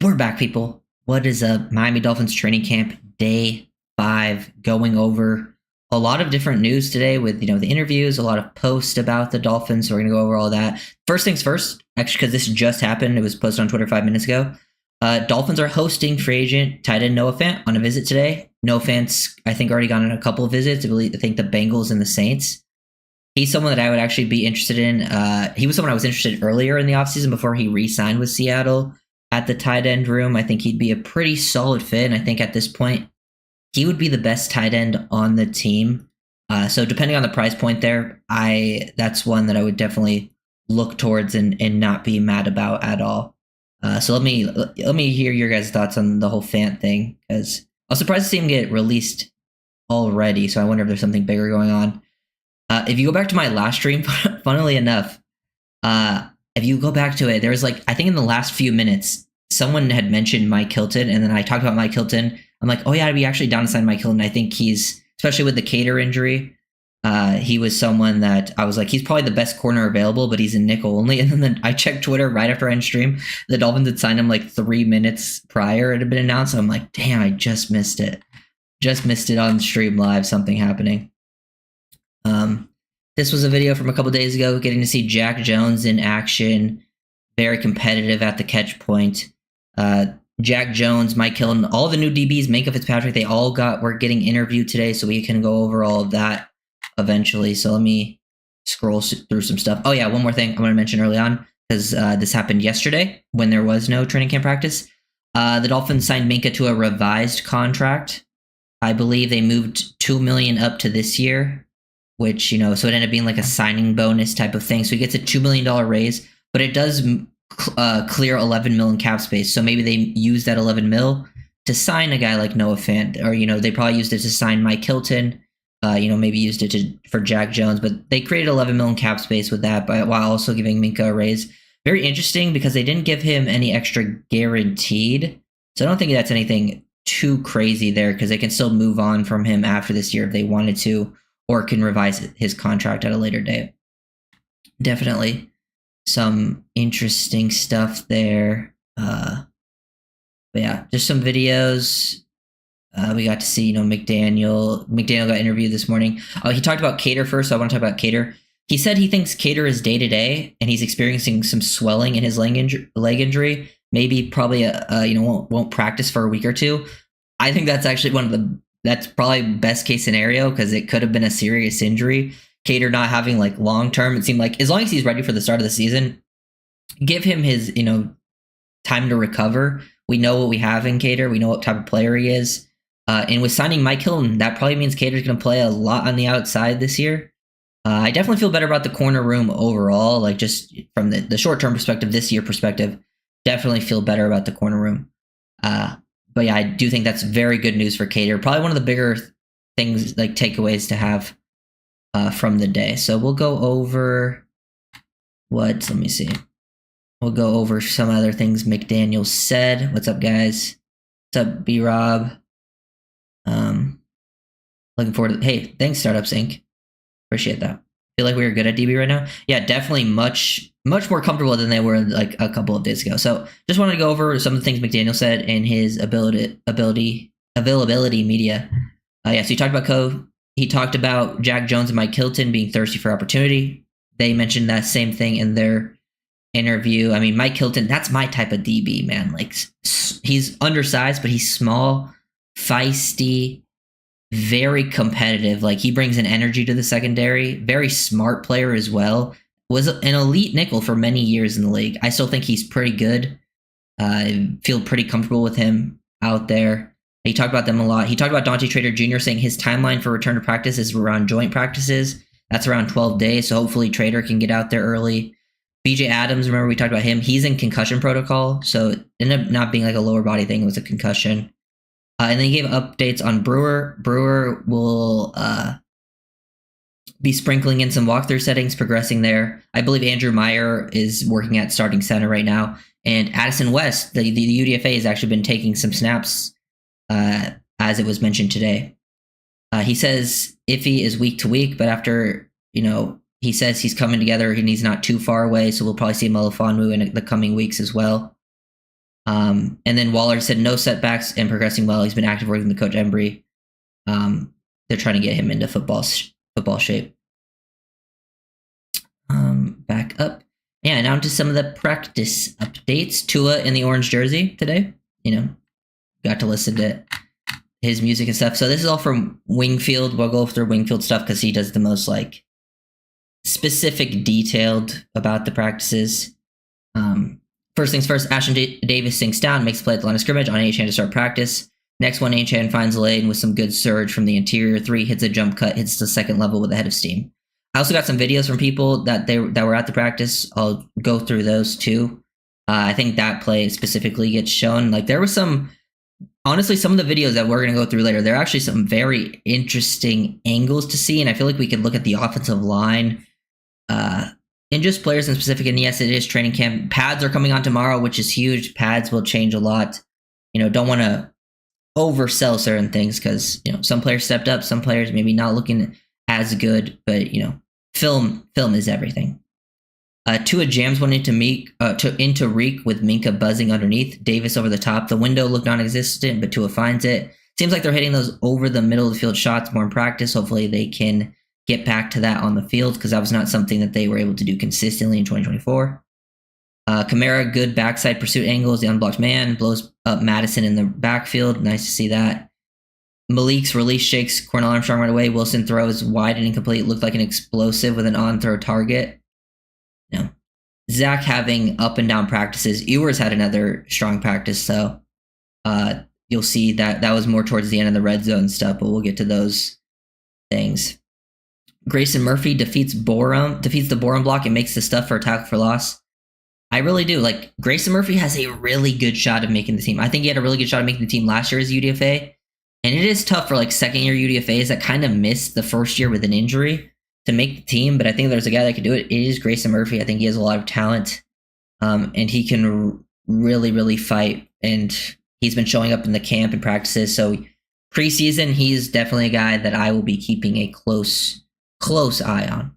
We're back, people. What is up? Miami Dolphins training camp day 5, going over a lot of different news today with, the interviews, a lot of posts about the Dolphins. So we're going to go over all that. First things first, actually, because this just happened. It was posted on Twitter 5 minutes ago. Dolphins are hosting free agent tight end Noah Fant on a visit today. Noah Fant's, I think, already gone on a couple of visits. I think the Bengals and the Saints. He's someone that I would actually be interested in. He was someone I was interested in earlier in the offseason before he re-signed with Seattle. At the tight end room, I think he'd be a pretty solid fit. And I think at this point, he would be the best tight end on the team. So depending on the price point there, that's one that I would definitely look towards and not be mad about at all. So let me hear your guys' thoughts on the whole Fant thing, because I was surprised to see him get released already. So I wonder if there's something bigger going on. If you go back to my last stream, funnily enough, if you go back to it, there was I think in the last few minutes, someone had mentioned Mike Hilton, and then I talked about Mike Hilton. I'm like, oh yeah, I'd be actually down to sign Mike Hilton. I think he's, especially with the Cater injury, he was someone that I was like, he's probably the best corner available, but he's in nickel only. And then I checked Twitter right after I end stream. The Dolphins had signed him 3 minutes prior. It had been announced. I'm like, damn, I just missed it. Just missed it on stream live, something happening. This was a video from a couple days ago, getting to see Jack Jones in action, very competitive at the catch point. Jack Jones, Mike Hilton, all the new DBs, Minkah Fitzpatrick, they all were getting interviewed today, so we can go over all of that eventually. So let me scroll through some stuff. Oh yeah, one more thing I want to mention early on, because this happened yesterday when there was no training camp practice. The Dolphins signed Minkah to a revised contract. I believe they moved $2 million up to this year, which, so it ended up being like a signing bonus type of thing. So he gets a $2 million raise, but it does clear $11 million cap space. So maybe they use that $11 million to sign a guy like Noah Fant, or, they probably used it to sign Mike Hilton, maybe used it for Jack Jones, but they created $11 million cap space with that while also giving Minkah a raise. Very interesting because they didn't give him any extra guaranteed. So I don't think that's anything too crazy there, because they can still move on from him after this year if they wanted to, or can revise his contract at a later date. Definitely some interesting stuff there. But yeah, just some videos. We got to see, McDaniel. McDaniel got interviewed this morning. He talked about Cater first, so I want to talk about Cater. He said he thinks Cater is day-to-day, and he's experiencing some swelling in his leg injury. Maybe probably won't practice for a week or two. I think that's actually that's probably best case scenario, because it could have been a serious injury. Cater not having long term, it seemed like as long as he's ready for the start of the season, give him his time to recover. We know what we have in Cater. We know what type of player he is. And with signing Mike Hilton, that probably means Cater's going to play a lot on the outside this year. I definitely feel better about the corner room overall, just from the short term perspective, this year perspective. Definitely feel better about the corner room. But yeah, I do think that's very good news for Cater. Probably one of the bigger things, takeaways to have from the day. So we'll go over let me see. We'll go over some other things McDaniel said. What's up, guys? What's up, B-Rob? Looking forward to hey, thanks, Startups Inc. Appreciate that. Feel like we were good at DB right now. Yeah, definitely much more comfortable than they were a couple of days ago. So just wanted to go over some of the things McDaniel said in his availability media. So he talked about he talked about Jack Jones and Mike Hilton being thirsty for opportunity. They mentioned that same thing in their interview. I mean, Mike Hilton, that's my type of DB, man. He's undersized, but he's small, feisty, very competitive. He brings an energy to the secondary. Very smart player as well. Was an elite nickel for many years in the league. I still think he's pretty good. I feel pretty comfortable with him out there. He talked about them a lot. He talked about Dante Trader Jr. saying his timeline for return to practice is around joint practices. That's around 12 days. So hopefully Trader can get out there early. BJ Adams, remember we talked about him. He's in concussion protocol. So it ended up not being a lower body thing. It was a concussion. And then he gave updates on Brewer. Brewer will be sprinkling in some walkthrough settings, progressing there. I believe Andrew Meyer is working at starting center right now. And Addison West, the UDFA, has actually been taking some snaps, as it was mentioned today. He says Iffy is week to week, but after, he says he's coming together and he's not too far away. So we'll probably see Melifonwu in the coming weeks as well. And then Waller said no setbacks and progressing well. He's been active working with Coach Embry. They're trying to get him into football shape. Back up. Yeah, now to some of the practice updates. Tua in the orange jersey today. Got to listen to his music and stuff. So this is all from Wingfield. We'll go through Wingfield stuff because he does the most specific, detailed about the practices. First things first, Ashton Davis sinks down, makes a play at the line of scrimmage on Achan to start practice. Next one, Achan finds a lane with some good surge from the interior. 3 hits a jump cut, hits the second level with a head of steam. I also got some videos from people that were at the practice. I'll go through those too. I think that play specifically gets shown. There was honestly, some of the videos that we're going to go through later, there are actually some very interesting angles to see. And I feel like we could look at the offensive line and just players in specific. And yes, it is training camp. Pads are coming on tomorrow, which is huge. Pads will change a lot. Don't want to oversell certain things because, some players stepped up, some players maybe not looking as good, but film is everything. Tua jams one into Reek with Minka buzzing underneath. Davis over the top. The window looked non-existent, but Tua finds it. Seems like they're hitting those over the middle of the field shots more in practice. Hopefully they can get back to that on the field because that was not something that they were able to do consistently in 2024. Kamara, good backside pursuit angles. The unblocked man blows up Madison in the backfield. Nice to see that. Malik's release shakes Cornell Armstrong right away. Wilson throws wide and incomplete. Looked like an explosive with an on-throw target. Zach having up and down practices. Ewers had another strong practice, so you'll see that was more towards the end of the red zone stuff, but we'll get to those things. Grayson Murphy defeats the Borum block and makes the stuff for a tackle for loss. I really do. Grayson Murphy has a really good shot of making the team. I think he had a really good shot of making the team last year as UDFA. And it is tough for second-year UDFAs that kind of missed the first year with an injury to make the team. But I think there's a guy that can do it. It is Grayson Murphy. I think he has a lot of talent. And he can really, really fight. And he's been showing up in the camp and practices. So preseason, he's definitely a guy that I will be keeping a close eye on.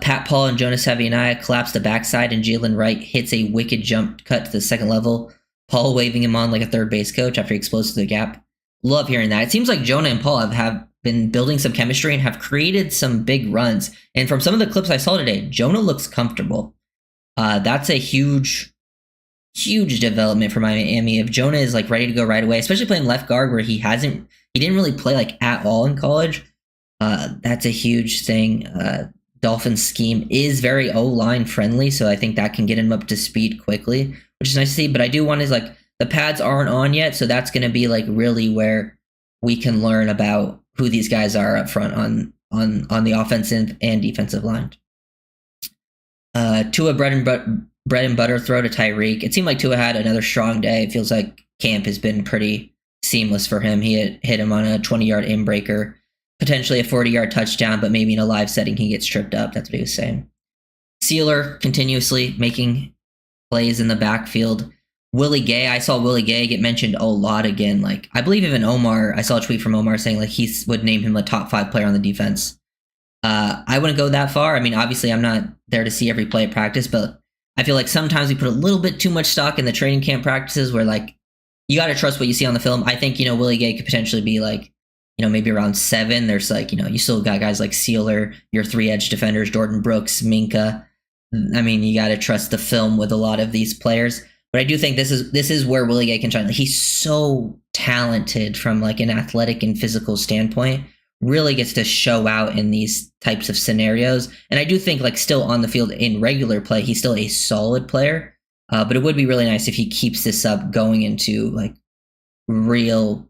Pat Paul and Jonas Savianaya collapse the backside, and Jalen Wright hits a wicked jump cut to the second level. Paul waving him on like a third base coach after he explodes to the gap. Love hearing that. It seems like Jonah and Paul have been building some chemistry and have created some big runs. And from some of the clips I saw today, Jonah looks comfortable. That's a huge development for Miami. If Jonah is ready to go right away, especially playing left guard where he didn't really play at all in college. That's a huge thing. Dolphins scheme is very O-line friendly, so I think that can get him up to speed quickly, which is nice to see. But I do want the pads aren't on yet, so that's going to be really where we can learn about who these guys are up front on the offensive and defensive line. Tua bread and butter throw to Tyreek. It seemed like Tua had another strong day. It feels like camp has been pretty seamless for him. He hit him on a 20-yard inbreaker. Potentially a 40-yard touchdown, but maybe in a live setting he gets tripped up. That's what he was saying. Sealer continuously making plays in the backfield. Willie Gay, I saw Willie Gay get mentioned a lot again. I believe even Omar, I saw a tweet from Omar saying he would name him a top 5 player on the defense. I wouldn't go that far. I mean, obviously I'm not there to see every play at practice, but I feel like sometimes we put a little bit too much stock in the training camp practices where you got to trust what you see on the film. I think, Willie Gay could potentially be maybe around 7. There's you still got guys like Sealer, your 3 edge defenders, Jordan Brooks, Minka. I mean, you got to trust the film with a lot of these players. But I do think this is where Willie Gay can shine. He's so talented from an athletic and physical standpoint. Really gets to show out in these types of scenarios. And I do think still on the field in regular play, he's still a solid player. But it would be really nice if he keeps this up going into real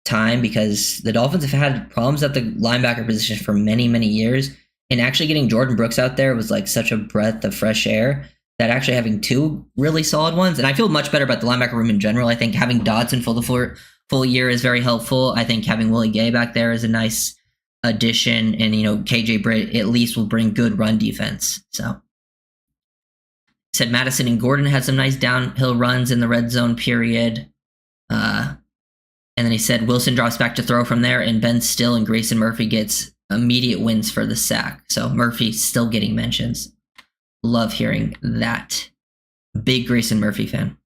time, because the Dolphins have had problems at the linebacker position for many, many years. And actually getting Jordan Brooks out there was such a breath of fresh air that actually having 2 really solid ones. And I feel much better about the linebacker room in general. I think having Dodson for the full year is very helpful. I think having Willie Gay back there is a nice addition. And, KJ Britt at least will bring good run defense. So said Madison and Gordon had some nice downhill runs in the red zone period. And then he said Wilson drops back to throw from there, and Ben Still and Grayson Murphy gets immediate wins for the sack. So Murphy still getting mentions. Love hearing that. Big Grayson Murphy fan.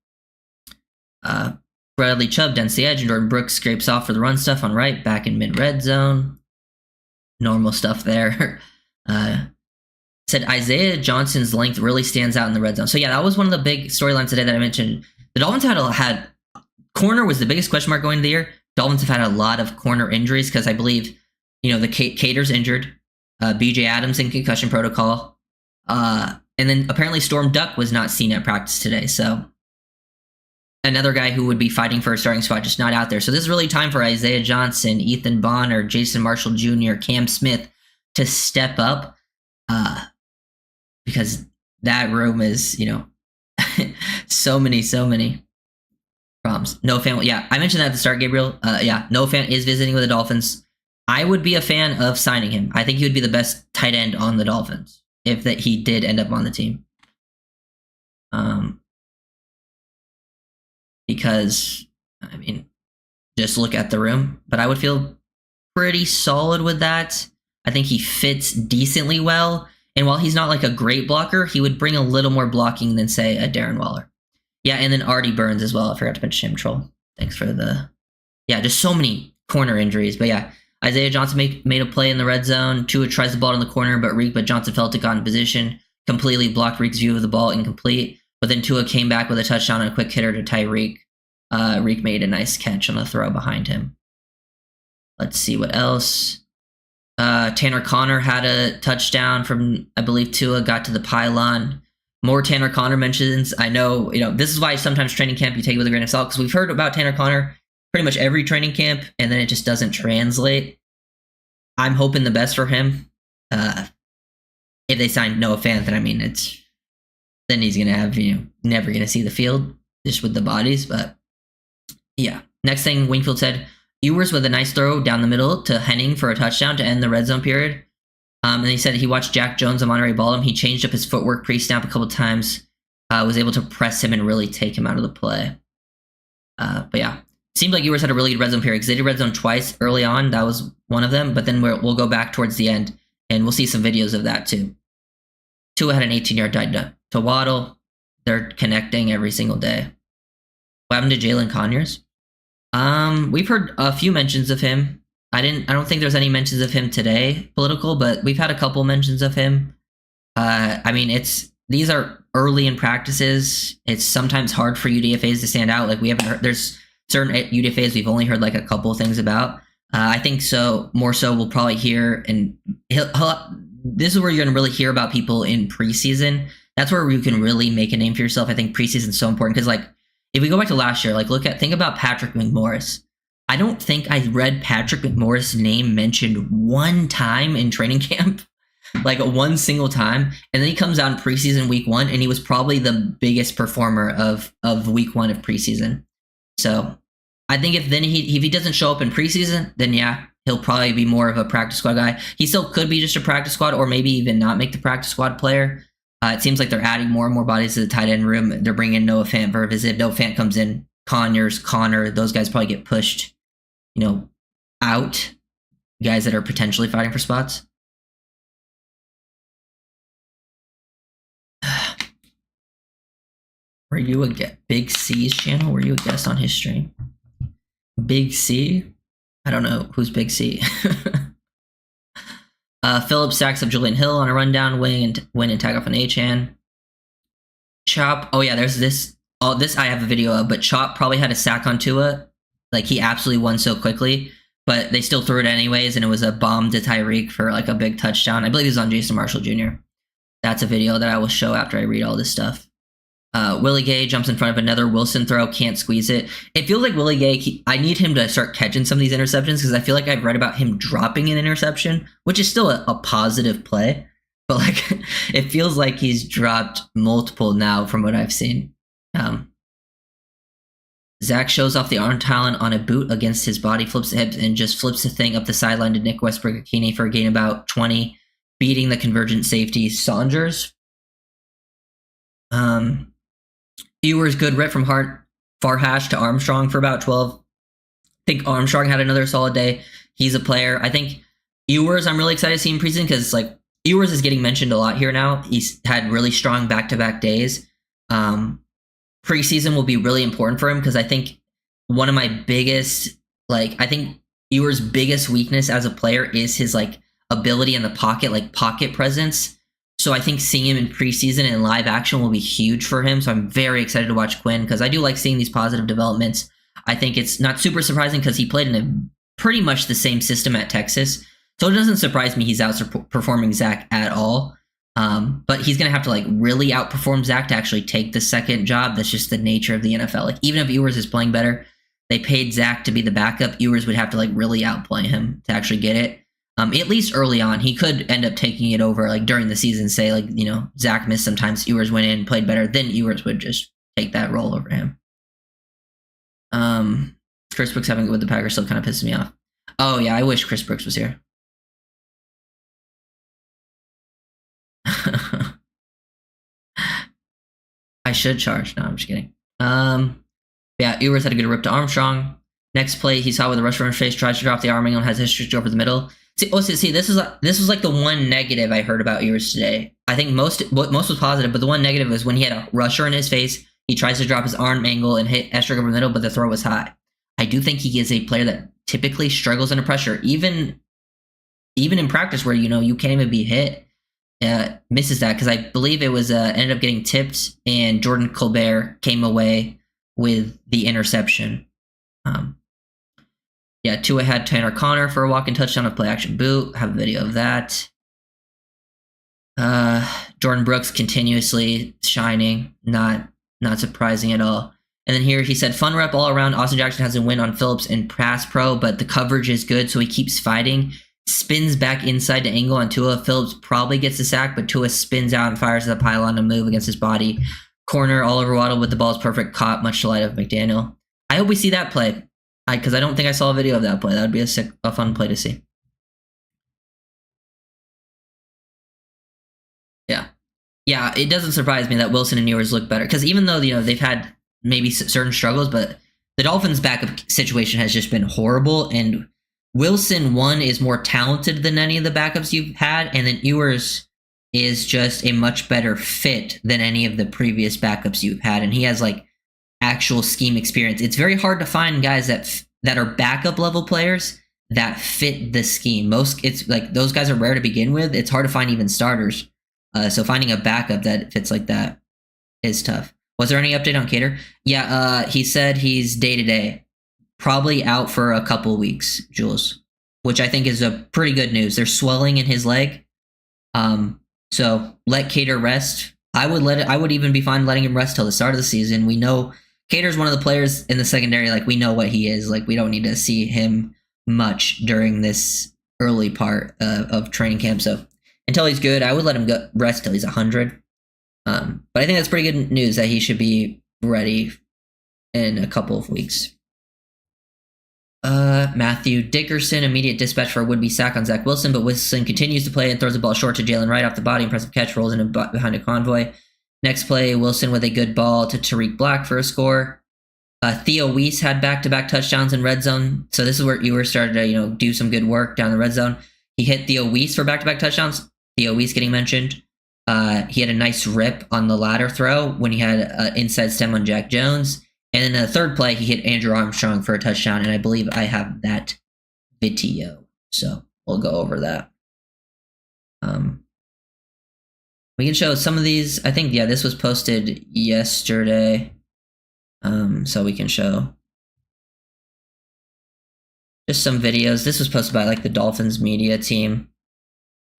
Bradley Chubb, dense the edge, and Jordan Brooks scrapes off for the run stuff on right, back in mid-red zone. Normal stuff there. Said Isaiah Johnson's length really stands out in the red zone. So yeah, that was one of the big storylines today that I mentioned. The Dolphins had corner was the biggest question mark going into the year. Dolphins have had a lot of corner injuries because I believe, the Cater's injured, BJ Adams in concussion protocol, and then apparently Storm Duck was not seen at practice today. So another guy who would be fighting for a starting spot just not out there. So this is really time for Isaiah Johnson, Ethan Bonner, Jason Marshall Jr., Cam Smith to step up, because that room is, so many problems. Noah Fant, yeah, I mentioned that at the start, Gabriel. Noah Fant is visiting with the Dolphins. I would be a fan of signing him. I think he would be the best tight end on the Dolphins if that he did end up on the team. Because, just look at the room. But I would feel pretty solid with that. I think he fits decently well. And while he's not like a great blocker, he would bring a little more blocking than, say, a Darren Waller. Yeah, and then Artie Burns as well. I forgot to mention him, Troll. Thanks for the... Yeah, just so many corner injuries. But yeah, Isaiah Johnson made a play in the red zone. Tua tries the ball in the corner, but Johnson felt it got in position. Completely blocked Reek's view of the ball, incomplete. But then Tua came back with a touchdown and a quick hitter to Tyreek. Reek made a nice catch on the throw behind him. Let's see what else. Tanner Connor had a touchdown from, I believe, Tua, got to the pylon. More Tanner Connor mentions. I know, this is why sometimes training camp you take it with a grain of salt, because we've heard about Tanner Connor pretty much every training camp, and then it just doesn't translate. I'm hoping the best for him. If they sign Noah Fant, then then he's gonna have, never gonna see the field just with the bodies. But yeah, next thing Wingfield said, Ewers with a nice throw down the middle to Henning for a touchdown to end the red zone period. And he said he watched Jack Jones and Monterey ball him. He changed up his footwork pre-snap a couple times, was able to press him and really take him out of the play. But yeah, seemed like Ewers had a really good red zone period because they did red zone twice early on. That was one of them. But then we'll go back towards the end, and we'll see some videos of that too. Tua had an 18-yard dive to Waddle. They're connecting every single day. What happened to Jalen Conyers? We've heard a few mentions of him. I don't think there's any mentions of him today, political, but we've had a couple mentions of him. These are early in practices. It's sometimes hard for UDFAs to stand out. Like we haven't heard, there's certain UDFAs we've only heard like a couple of things about. I think so. More so, we'll probably hear, and this is where you're going to really hear about people in preseason. That's where you can really make a name for yourself. I think preseason is so important because, like, if we go back to last year, think about Patrick McMorris. I don't think I read Patrick McMorris' name mentioned one time in training camp, like one single time. And then he comes out in preseason week 1, and he was probably the biggest performer of week 1 of preseason. So I think if he doesn't show up in preseason, then yeah, he'll probably be more of a practice squad guy. He still could be just a practice squad, or maybe even not make the practice squad player. It seems like they're adding more and more bodies to the tight end room. They're bringing Noah Fant for a visit. Noah Fant comes in, Connor, those guys probably get pushed, out. Guys that are potentially fighting for spots. Were you a Big C's channel? Were you a guest on his stream? Big C? I don't know who's Big C. Phillips sacks up Julian Hill on a rundown wing and tag off an H-hand. Chop. Oh yeah, there's this. Oh, this I have a video of, but Chop probably had a sack on Tua. Like he absolutely won so quickly, but they still threw it anyways, and it was a bomb to Tyreek for like a big touchdown. I believe it was on Jason Marshall Jr. That's a video that I will show after I read all this stuff. Willie Gay jumps in front of another Wilson throw, can't squeeze it. It feels like Willie Gay, I need him to start catching some of these interceptions because I feel like I've read about him dropping an interception, which is still a positive play. But like, it feels like he's dropped multiple now from what I've seen. Zach shows off the arm talent on a boot against his body, flips the hips, and just flips the thing up the sideline to Nick Westbrook-Akini for a gain about 20, beating the convergent safety Saunders. Ewers good rip from Farhash to Armstrong for about 12. I think Armstrong had another solid day. He's a player. I think Ewers, I'm really excited to see him preseason because like Ewers is getting mentioned a lot here now. He's had really strong back-to-back days. preseason will be really important for him because I think one of my biggest, I think Ewer's biggest weakness as a player is his ability in the pocket, pocket presence. So I think seeing him in preseason and live action will be huge for him. So I'm very excited to watch Quinn because I do like seeing these positive developments. I think it's not super surprising because he played in a pretty much the same system at Texas. So it doesn't surprise me he's outperforming Zach at all. But he's going to have to really outperform Zach to actually take the second job. That's just the nature of the NFL. Even if Ewers is playing better, they paid Zach to be the backup. Ewers would have to really outplay him to actually get it. At least early on, he could end up taking it over during the season. Say Zach missed sometimes, Ewers went in, played better, then Ewers would just take that role over him. Chris Brooks having it with the Packers still kind of pisses me off. Oh yeah, I wish Chris Brooks was here. I should charge. No, I'm just kidding. Yeah, Ewers had a good rip to Armstrong. Next play, he saw with the rusher in his face, tries to drop the arm angle and has his stretch over the middle. See, this was the one negative I heard about Ewers today. I think most was positive, but the one negative was when he had a rusher in his face, he tries to drop his arm angle and hit Estrich over the middle, but the throw was high. I do think he is a player that typically struggles under pressure, even in practice where you can't even be hit. Misses that because I believe it was ended up getting tipped and Jordan Colbert came away with the interception. Tua had Tanner Connor for a walk-in touchdown of play-action boot. Have a video of that. Jordan Brooks continuously shining. Not surprising at all. And then here he said, fun rep all around. Austin Jackson has a win on Phillips in pass pro, but the coverage is good, so he keeps fighting. Spins back inside to angle on Tua. Phillips probably gets the sack, but Tua spins out and fires the pylon to move against his body. Corner all over Waddle with the ball is perfect. Caught, much to the light of McDaniel. I hope we see that play because I don't think I saw a video of that play. That would be a fun play to see. Yeah, it doesn't surprise me that Wilson and Ewers look better because even though they've had maybe certain struggles, but the Dolphins' backup situation has just been horrible. And Wilson, one, is more talented than any of the backups you've had, and then Ewers is just a much better fit than any of the previous backups you've had, and he has actual scheme experience. It's very hard to find guys that are backup level players that fit the scheme. It's those guys are rare to begin with. It's hard to find even starters. So finding a backup that fits like that is tough. Was there any update on Cater? Yeah, he said he's day-to-day. Probably out for a couple weeks, Jules, which I think is a pretty good news. There's swelling in his leg. So let Cater rest. I would even be fine letting him rest till the start of the season. We know Cater's one of the players in the secondary. We know what he is. We don't need to see him much during this early part of training camp. So until he's good, I would let him go rest till he's 100. But I think that's pretty good news that he should be ready in a couple of weeks. Matthew Dickerson, immediate dispatch for a would-be sack on Zach Wilson, but Wilson continues to play and throws the ball short to Jalen Wright off the body. Impressive catch, rolls in behind a convoy. Next play, Wilson with a good ball to Tariq Black for a score. Theo Weiss had back-to-back touchdowns in red zone, so this is where Ewers started to do some good work down the red zone. He hit Theo Weiss for back-to-back touchdowns. Theo Weiss getting mentioned. He had a nice rip on the ladder throw when he had an inside stem on Jack Jones. And in the third play, he hit Andrew Armstrong for a touchdown, and I believe I have that video. So we'll go over that. We can show some of these. I think, this was posted yesterday. So we can show just some videos. This was posted by the Dolphins media team.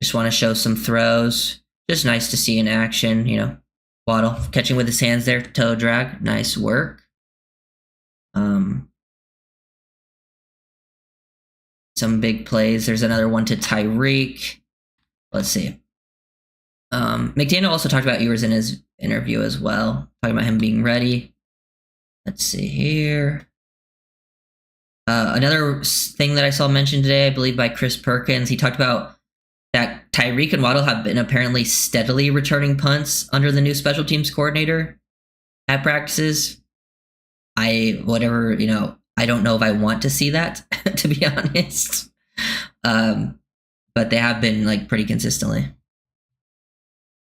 Just want to show some throws. Just nice to see in action, Waddle catching with his hands there, toe drag. Nice work. Some big plays. There's another one to Tyreek. Let's see. McDaniel also talked about Ewers in his interview as well, talking about him being ready. Let's see here. Another thing that I saw mentioned today, I believe by Chris Perkins, he talked about that Tyreek and Waddle have been apparently steadily returning punts under the new special teams coordinator at practices. I don't know if I want to see that, to be honest. But they have been pretty consistently.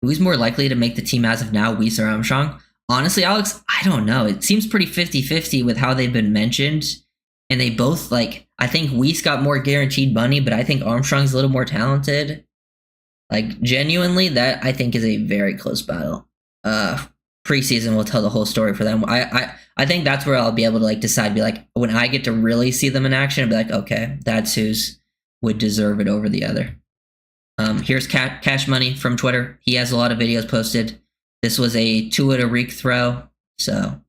Who's more likely to make the team as of now, Weiss or Armstrong? Honestly, Alex, I don't know. It seems pretty 50-50 with how they've been mentioned. And they both, like, I think Weiss got more guaranteed money, but I think Armstrong's a little more talented. Like, genuinely, that I think is a very close battle. Preseason will tell the whole story for them. I think that's where I'll be able to, like, decide, be like, when I get to really see them in action, I'll be like, okay, that's who's would deserve it over the other. Here's Cash Money from Twitter. He has a lot of videos posted. This was a Tua to Reek throw, so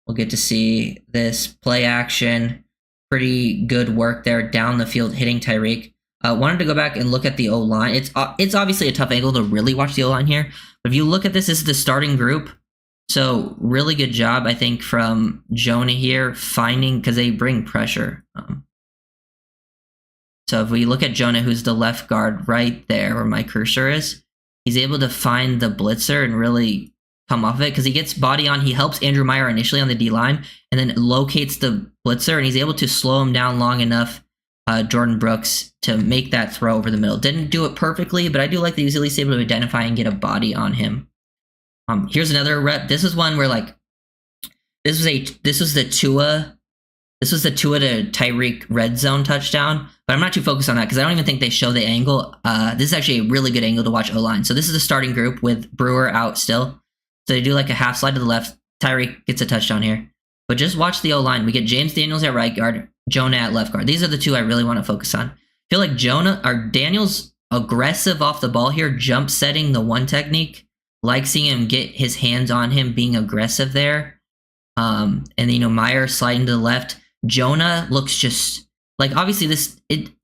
we'll get to see this play action. Pretty good work there down the field, hitting Tyreek. Wanted to go back and look at the O-line. It's obviously a tough angle to really watch the O-line here, but if you look at this is the starting group. So really good job, I think, from Jonah here finding, because they bring pressure. So if we look at Jonah, who's the left guard right there where my cursor is, he's able to find the blitzer and really come off of it because he gets body on. He helps Andrew Meyer initially on the D-line and then locates the blitzer, and he's able to slow him down long enough, Jordan Brooks, to make that throw over the middle. Didn't do it perfectly, but I do like that he was at least able to identify and get a body on him. Here's another rep. This is one where, like, this was the Tua to Tyreek red zone touchdown, but I'm not too focused on that because I don't even think they show the angle. This is actually a really good angle to watch O-line. So this is the starting group with Brewer out still. So they do like a half slide to the left. Tyreek gets a touchdown here. But just watch the O-line. We get James Daniels at right guard, Jonah at left guard. These are the two I really want to focus on. I feel like Daniels aggressive off the ball here, jump setting the one technique. Like seeing him get his hands on him, being aggressive there. And Meyer sliding to the left. Jonah looks just like, obviously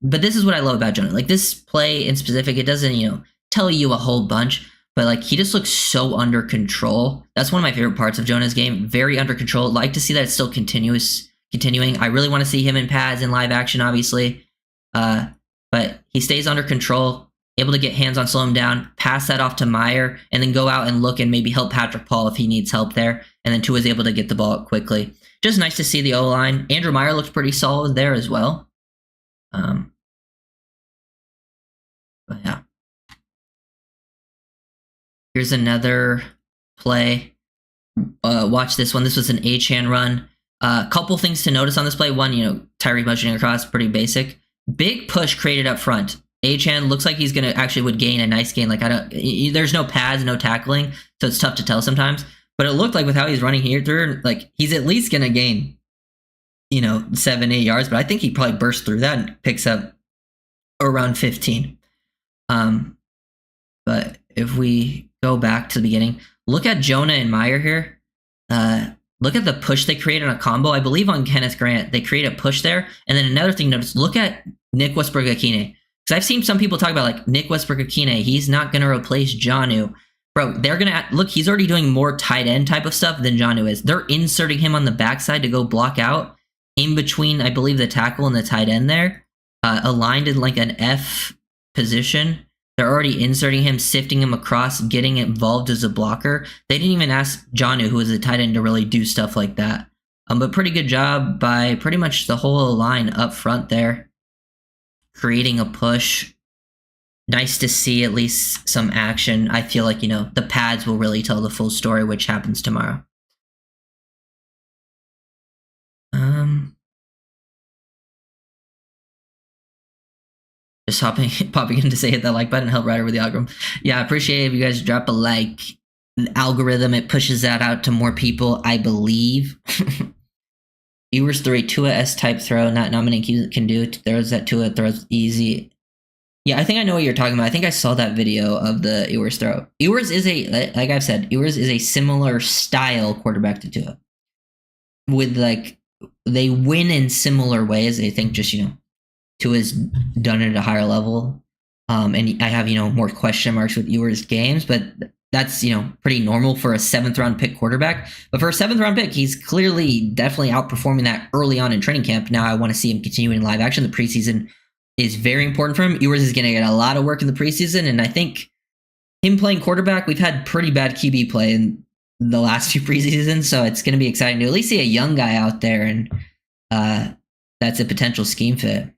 but this is what I love about Jonah. Like, this play in specific, it doesn't, tell you a whole bunch, but like, he just looks so under control. That's one of my favorite parts of Jonah's game. Very under control. Like to see that it's still continuing. I really want to see him in pads in live action, obviously. But he stays under control, able to get hands on, slow him down, pass that off to Meyer, and then go out and look and maybe help Patrick Paul if he needs help there. And then Tua is able to get the ball up quickly. Just nice to see the O-line. Andrew Meyer looks pretty solid there as well. But yeah. Here's another play. Watch this one. This was an H-hand run. Couple things to notice on this play. One, Tyreek motioning across, pretty basic. Big push created up front. H-hand looks like he's gonna would gain a nice gain. Like, there's no pads, no tackling, so it's tough to tell sometimes. But it looked like with how he's running here through, like, he's at least gonna gain, 7-8 yards. But I think he probably bursts through that and picks up around 15. But if we go back to the beginning, look at Jonah and Meyer here. Look at the push they create on a combo. I believe on Kenneth Grant, they create a push there. And then another thing, notice, look at Nick Westbrook-Akine. Because I've seen some people talk about, like, Nick Westbrook-Akine, he's not going to replace Jonnu. Bro, they're going to look, he's already doing more tight end type of stuff than Jonnu is. They're inserting him on the backside to go block out in between, I believe, the tackle and the tight end there, aligned in like an F position. They're already inserting him, sifting him across, getting involved as a blocker. They didn't even ask Jonnu, who is a tight end, to really do stuff like that. But pretty good job by pretty much the whole line up front there, creating a push. Nice to see at least some action. I feel like, the pads will really tell the full story, which happens tomorrow. Just popping in to say hit that like button, help right over the algorithm. Yeah, I appreciate it if you guys drop a like. An algorithm, it pushes that out to more people, I believe. Ewers threw a Tua S-type throw, not many can do it. There's that Tua throws easy. Yeah, I think I know what you're talking about. I think I saw that video of the Ewers throw. Ewers is like I've said, Ewers is a similar style quarterback to Tua. With, like, they win in similar ways. I think just, Tua's done it at a higher level. And I have, more question marks with Ewers' games, but that's, pretty normal for a 7th round pick quarterback. But for a 7th round pick, he's clearly definitely outperforming that early on in training camp. Now I want to see him continue in live action. The preseason is very important for him. Ewers is going to get a lot of work in the preseason, and I think him playing quarterback, we've had pretty bad QB play in the last few preseasons, so it's going to be exciting to at least see a young guy out there, and that's a potential scheme fit.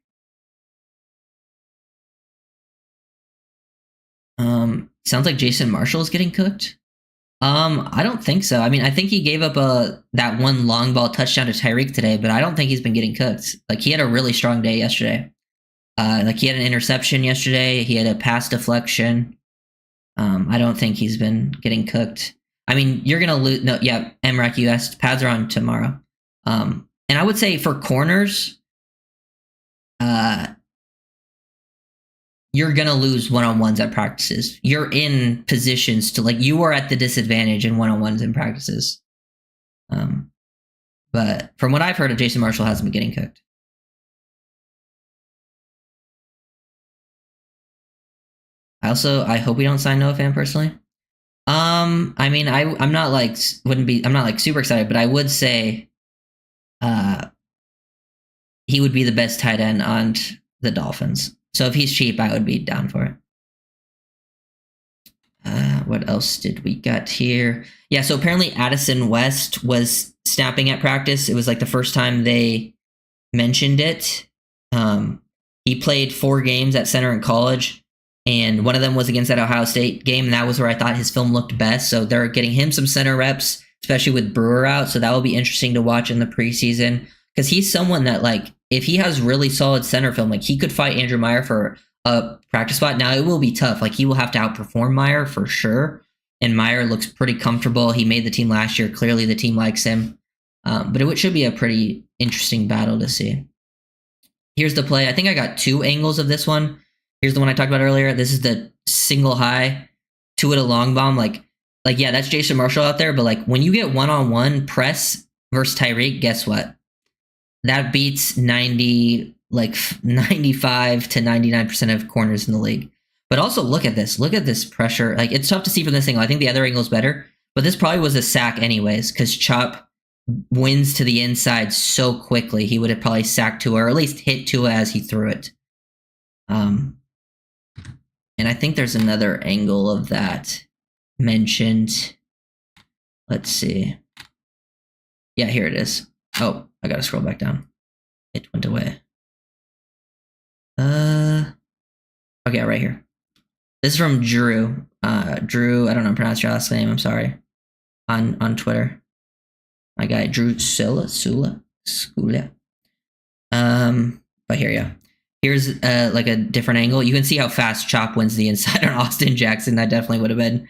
Sounds like Jason Marshall is getting cooked. I don't think so. I mean, I think he gave up that one long ball touchdown to Tyreek today, but I don't think he's been getting cooked. Like, he had a really strong day yesterday. Like, he had an interception yesterday. He had a pass deflection. I don't think he's been getting cooked. I mean, you're gonna lose. No, yeah, MRAC, you asked. Pads are on tomorrow. And I would say for corners, you're going to lose one-on-ones at practices. You're in positions to, like, you are at the disadvantage in one-on-ones in practices. But from what I've heard of, Jason Marshall hasn't been getting cooked. I hope we don't sign Noah Fant personally. I mean, I'm not like super excited, but I would say he would be the best tight end on the Dolphins. So if he's cheap, I would be down for it. What else did we got here? Yeah, so apparently Addison West was snapping at practice. It was like the first time they mentioned it. He played 4 games at center in college, and one of them was against that Ohio State game, and that was where I thought his film looked best. So they're getting him some center reps, especially with Brewer out. So that will be interesting to watch in the preseason, because he's someone that, like, if he has really solid center film, like, he could fight Andrew Meyer for a practice spot. Now, it will be tough. Like, he will have to outperform Meyer for sure. And Meyer looks pretty comfortable. He made the team last year. Clearly, the team likes him. But it should be a pretty interesting battle to see. Here's the play. I think I got 2 angles of this one. Here's the one I talked about earlier. This is the single high, 2 at a long bomb. Like, yeah, that's Jason Marshall out there. But, like, when you get one-on-one press versus Tyreek, guess what? That beats 95 to 99% of corners in the league. But also look at this. Look at this pressure. Like, it's tough to see from this angle. I think the other angle is better. But this probably was a sack anyways, because Chop wins to the inside so quickly. He would have probably sacked Tua, or at least hit Tua as he threw it. And I think there's another angle of that mentioned. Let's see. Yeah, here it is. Oh, I gotta scroll back down. It went away. Okay, right here. This is from Drew. Drew, I don't know how to pronounce your last name. I'm sorry. On Twitter. My guy, Drew Sula. But here, yeah. Here's like a different angle. You can see how fast Chop wins the inside on Austin Jackson. That definitely would have been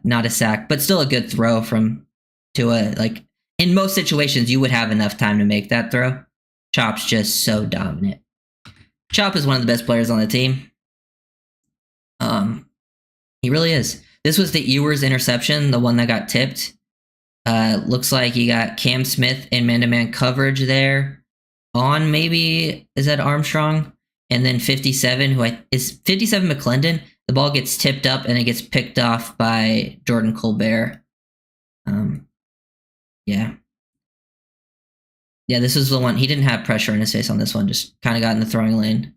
not a sack, but still a good throw from Tua. Like, in most situations, you would have enough time to make that throw. Chop's just so dominant. Chop is one of the best players on the team. He really is. This was the Ewers interception, the one that got tipped. Looks like you got Cam Smith in man-to-man coverage there. On maybe, is that Armstrong? And then 57, is 57 McClendon. The ball gets tipped up and it gets picked off by Jordan Colbert. Yeah. Yeah, this was the one. He didn't have pressure in his face on this one. Just kind of got in the throwing lane.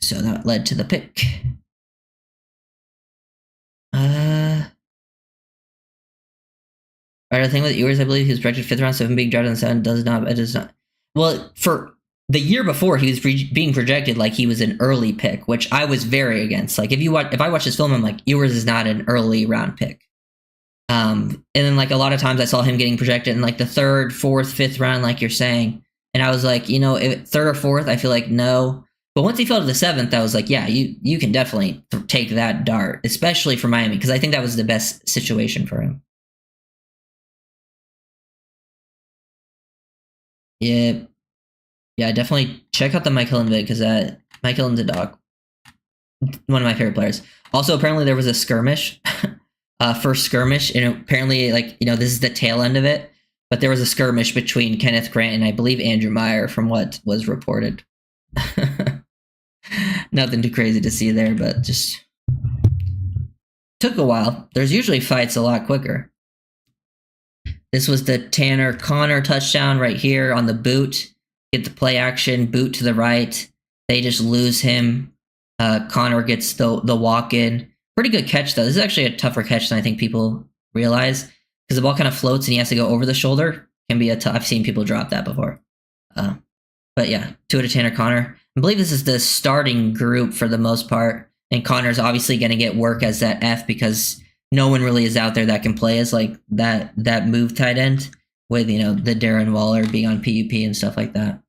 So that led to the pick. The thing with Ewers, I believe he was projected 5th round, so him being drafted in the 7th does not. Well, for the year before, he was being projected like he was an early pick, which I was very against. Like, if I watch this film, I'm like, Ewers is not an early round pick. And then, like, a lot of times I saw him getting projected in, like, the 3rd, 4th, 5th round, like you're saying. And I was like, if 3rd or 4th, I feel like no. But once he fell to the 7th, I was like, yeah, you can definitely take that dart, especially for Miami, because I think that was the best situation for him. Yeah, definitely check out the Mike Hilton vid, because Mike Hilton's a dog. One of my favorite players. Also, apparently there was a skirmish, first skirmish, and apparently, like, this is the tail end of it, but there was a skirmish between Kenneth Grant and I believe Andrew Meyer, from what was reported. Nothing too crazy to see there, but just took a while. There's usually fights a lot quicker. This was the Tanner Connor touchdown right here on the boot. Get the play action, boot to the right. They just lose him. Connor gets the walk-in. Pretty good catch, though. This is actually a tougher catch than I think people realize, because the ball kind of floats and he has to go over the shoulder. Can be I've seen people drop that before. But yeah, 2 to Tanner Connor. I believe this is the starting group for the most part. And Connor's obviously going to get work as that F because no one really is out there that can play as like that move tight end with, the Darren Waller being on PUP and stuff like that.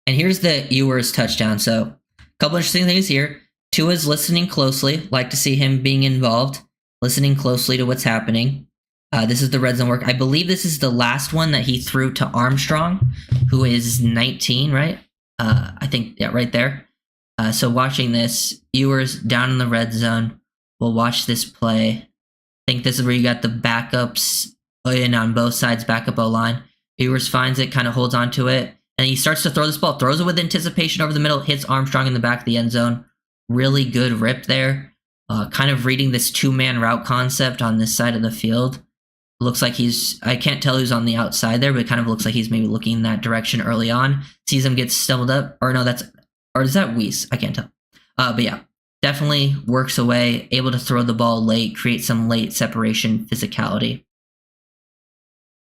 And here's the Ewers touchdown. So a couple interesting things here. Tua's listening closely. Like to see him being involved, listening closely to what's happening. This is the red zone work. I believe this is the last one that he threw to Armstrong, who is 19, right? I think, yeah, right there. So watching this, Ewers down in the red zone. We'll watch this play. I think this is where you got the backups in on both sides, backup O-line. Ewers finds it, kind of holds on to it, and he starts to throw this ball, throws it with anticipation over the middle, hits Armstrong in the back of the end zone. Really good rip there. Kind of reading this two-man route concept on this side of the field. Looks like I can't tell who's on the outside there, but it kind of looks like he's maybe looking in that direction early on. Sees him get stumbled up. Or no, is that Weiss? I can't tell. But yeah, definitely works away, able to throw the ball late, create some late separation physicality.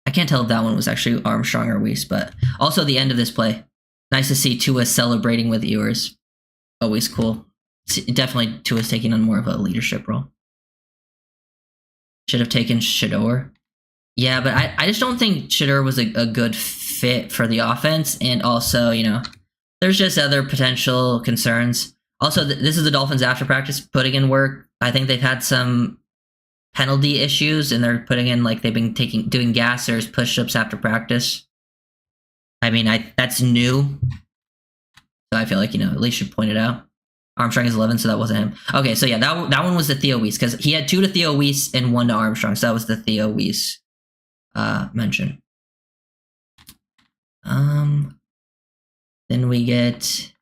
I can't tell if that one was actually Armstrong or Weiss, but also the end of this play. Nice to see Tua celebrating with Ewers. Always cool. Definitely Tua's taking on more of a leadership role. Should have taken Shedeur. Yeah, but I just don't think Shedeur was a good fit for the offense. And also, there's just other potential concerns. Also, this is the Dolphins after practice putting in work. I think they've had some penalty issues, and they're putting in they've been doing gassers, push-ups after practice. I mean, that's new, so I feel like at least should point it out. Armstrong is 11, so that wasn't him. Okay, so yeah, that one was the Theo Weiss because he had 2 to Theo Weiss and 1 to Armstrong, so that was the Theo Weiss mention. Then we get.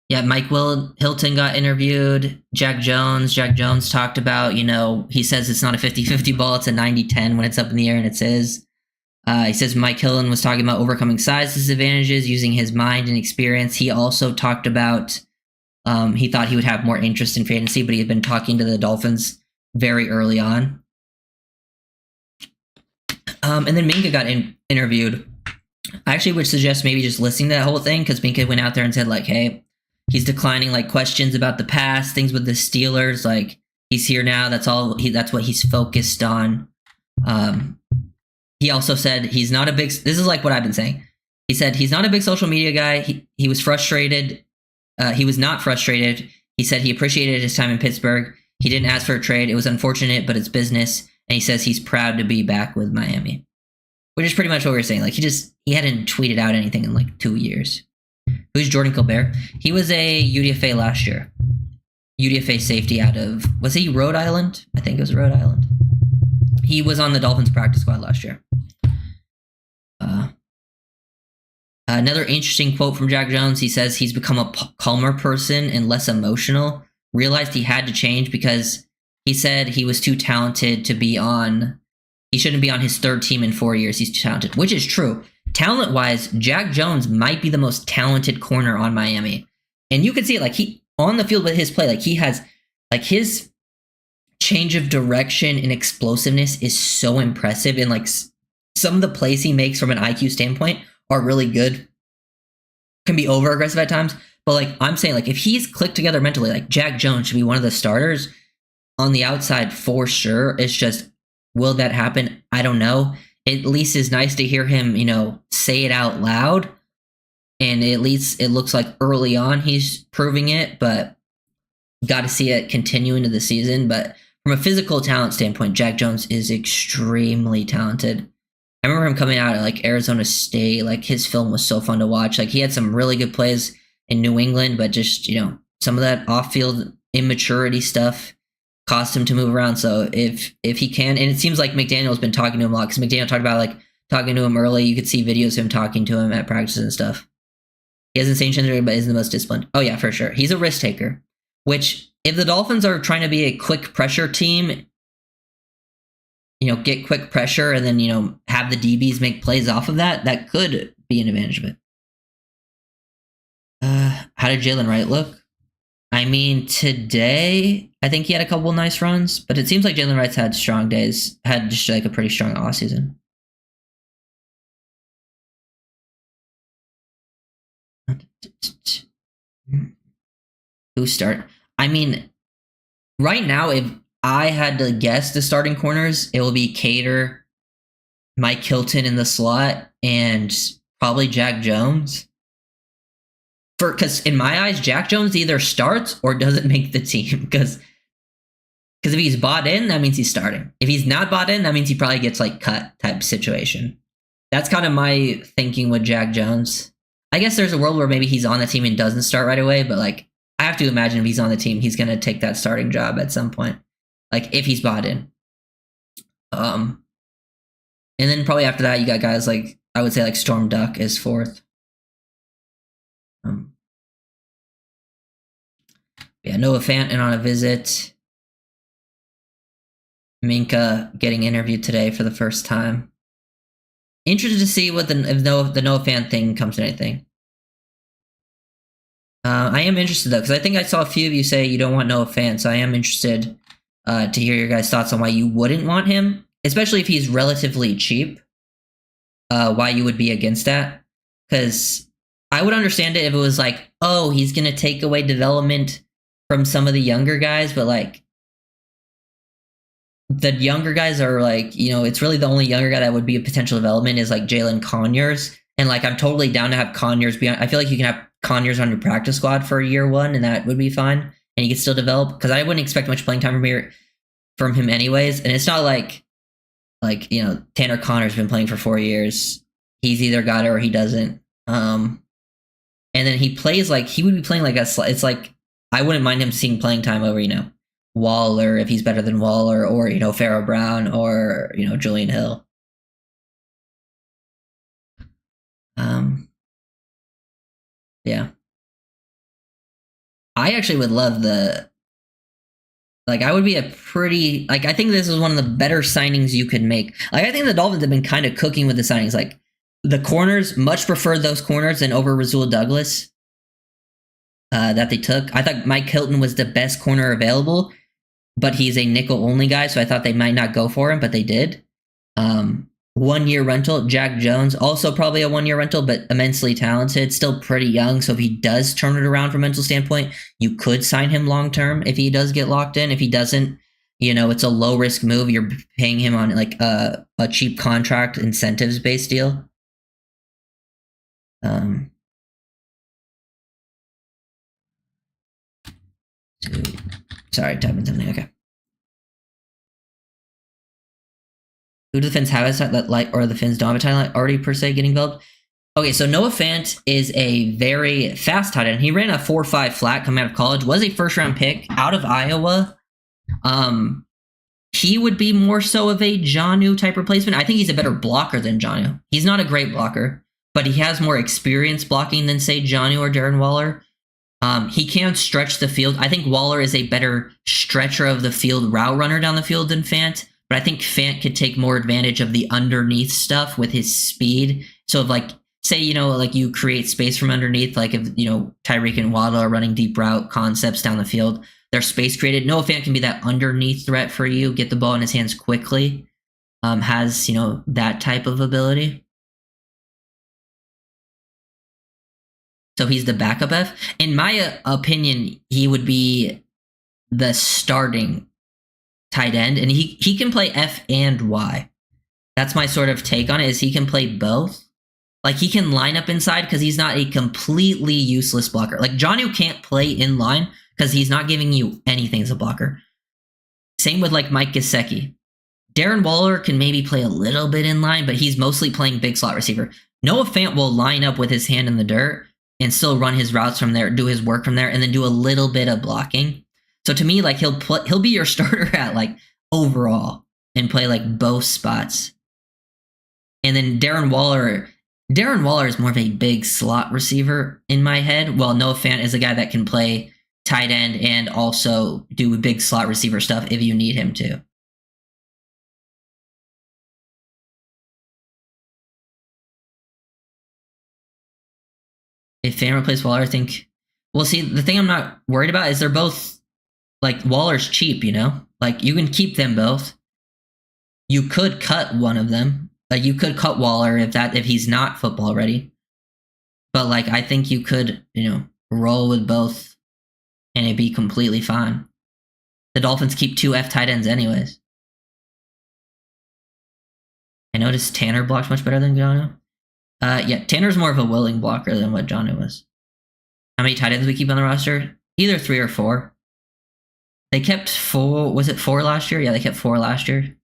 Yeah, Mike Hilton got interviewed. Jack Jones talked about, he says it's not a 50-50 ball. It's a 90-10 when it's up in the air, and it's his. He says Mike Hilton was talking about overcoming size disadvantages, using his mind and experience. He also talked about he thought he would have more interest in free agency, but he had been talking to the Dolphins very early on. And then Minka got interviewed. I actually would suggest maybe just listening to that whole thing because Minka went out there and said, hey, he's declining questions about the past, things with the Steelers. He's here now. That's that's what he's focused on. He also said he's not a big. This is what I've been saying. He said he's not a big social media guy. He was frustrated. He was not frustrated. He said he appreciated his time in Pittsburgh. He didn't ask for a trade. It was unfortunate, but it's business. And he says he's proud to be back with Miami, which is pretty much what we were saying. He hadn't tweeted out anything in 2 years. Who's Jordan Colbert? He was a UDFA last year. UDFA safety out of, was he Rhode Island? I think it was Rhode Island. He was on the Dolphins practice squad last year. Another interesting quote from Jack Jones. He says he's become a calmer person and less emotional. Realized he had to change because he said he was too talented to be on. He shouldn't be on his 3rd team in 4 years. He's too talented, which is true. Talent-wise, Jack Jones might be the most talented corner on Miami. And you can see it, he on the field with his play, he has, his change of direction and explosiveness is so impressive. And, some of the plays he makes from an IQ standpoint are really good. Can be over-aggressive at times. But, I'm saying, if he's clicked together mentally, Jack Jones should be one of the starters on the outside for sure. It's just, will that happen? I don't know. At least it's nice to hear him, say it out loud. And at least it looks like early on he's proving it, but got to see it continue into the season. But from a physical talent standpoint, Jack Jones is extremely talented. I remember him coming out at Arizona State. His film was so fun to watch. He had some really good plays in New England, but just, some of that off-field immaturity stuff cost him to move around. So if he can, and it seems like McDaniel's been talking to him a lot because McDaniel talked about talking to him early. You could see videos of him talking to him at practices and stuff. He hasn't seen Chandler, but isn't the most disciplined. Oh yeah, for sure. He's a risk taker, which if the Dolphins are trying to be a quick pressure team, get quick pressure and then, have the DBs make plays off of that, that could be an advantage of it. How did Jalen Wright look? I mean, today, I think he had a couple nice runs, but it seems like Jalen Wright's had strong days, had just a pretty strong offseason. Who start? I mean, right now, if I had to guess the starting corners, it will be Cater, Mike Hilton in the slot, and probably Jack Jones. Because in my eyes, Jack Jones either starts or doesn't make the team. Because if he's bought in, that means he's starting. If he's not bought in, that means he probably gets like cut type situation. That's kind of my thinking with Jack Jones. I guess there's a world where maybe he's on the team and doesn't start right away, but like I have to imagine if he's on the team, he's going to take that starting job at some point. Like if he's bought in. And then probably after that, you got guys like, I would say like Storm Duck is fourth. Yeah, Noah Fant on a visit. Minka getting interviewed today for the first time. Interested to see what if the Noah Fant thing comes to anything. I am interested though, because I think I saw a few of you say you don't want Noah Fant, so I am interested to hear your guys' thoughts on why you wouldn't want him, especially if he's relatively cheap. Why you would be against that? Because I would understand it if it was like, oh, he's gonna take away development from some of the younger guys, but like the younger guys are like, it's really the only younger guy that would be a potential development is like Jalen Conyers. And like, I'm totally down to have Conyers be on. I feel like you can have Conyers on your practice squad for year one and that would be fine. And he could still develop because I wouldn't expect much playing time from him anyways. And it's not like, Tanner Connor's been playing for 4 years. He's either got it or he doesn't. And then he plays like, he would be playing like it's like, I wouldn't mind him seeing playing time over, Waller if he's better than Waller, or Pharaoh Brown, or Julian Hill. Yeah, I actually would love I would be a pretty I think this is one of the better signings you could make. I think the Dolphins have been kind of cooking with the signings. Like the corners, much prefer those corners than over Rasul Douglas that they took. I thought Mike Hilton was the best corner available, but he's a nickel only guy, so I thought they might not go for him, but they did. 1 year rental. Jack Jones, also probably a 1 year rental, but immensely talented, still pretty young. So if he does turn it around from a mental standpoint, you could sign him long term if he does get locked in. If he doesn't, it's a low risk move. You're paying him on like a cheap contract, incentives based deal. Sorry, typing something. Okay. Who do the Fins have that like, or the Fins don't have a tight end already per se getting developed? Okay, so Noah Fant is a very fast tight end. He ran a 4.5 flat coming out of college. Was a first round pick out of Iowa. He would be more so of a Jonnu type replacement. I think he's a better blocker than Jonnu. He's not a great blocker, but he has more experience blocking than say Jonnu or Darren Waller. He can stretch the field. I think Waller is a better stretcher of the field route runner down the field than Fant. But I think Fant could take more advantage of the underneath stuff with his speed. So if like, say, you create space from underneath, like if, Tyreek and Waddle are running deep route concepts down the field, there's space created. Noah Fant can be that underneath threat for you, get the ball in his hands quickly, has, that type of ability. So he's the backup F. In my opinion, he would be the starting tight end, and he can play F and Y. That's my sort of take on it, is he can play both. Like he can line up inside because he's not a completely useless blocker. Like Jonnu can't play in line because he's not giving you anything as a blocker. Same with like Mike Gesicki. Darren Waller can maybe play a little bit in line, but he's mostly playing big slot receiver. Noah Fant will line up with his hand in the dirt and still run his routes from there, do his work from there, and then do a little bit of blocking. So to me, like he'll be your starter at like overall and play like both spots. And then Darren Waller is more of a big slot receiver in my head, while Noah Fant is a guy that can play tight end and also do big slot receiver stuff if you need him to. If Fant replaces Waller, I think we'll see. The thing I'm not worried about is they're both like Waller's cheap, like you can keep them both. You could cut one of them. Like you could cut Waller if he's not football ready. But like I think you could, roll with both and it'd be completely fine. The Dolphins keep 2 F tight ends anyways. I noticed Tanner blocked much better than Jonnu. Yeah, Tanner's more of a willing blocker than what Jonnu was. How many tight ends we keep on the roster? Either 3 or 4. They kept 4. Was it 4 last year? Yeah, they kept 4 last year.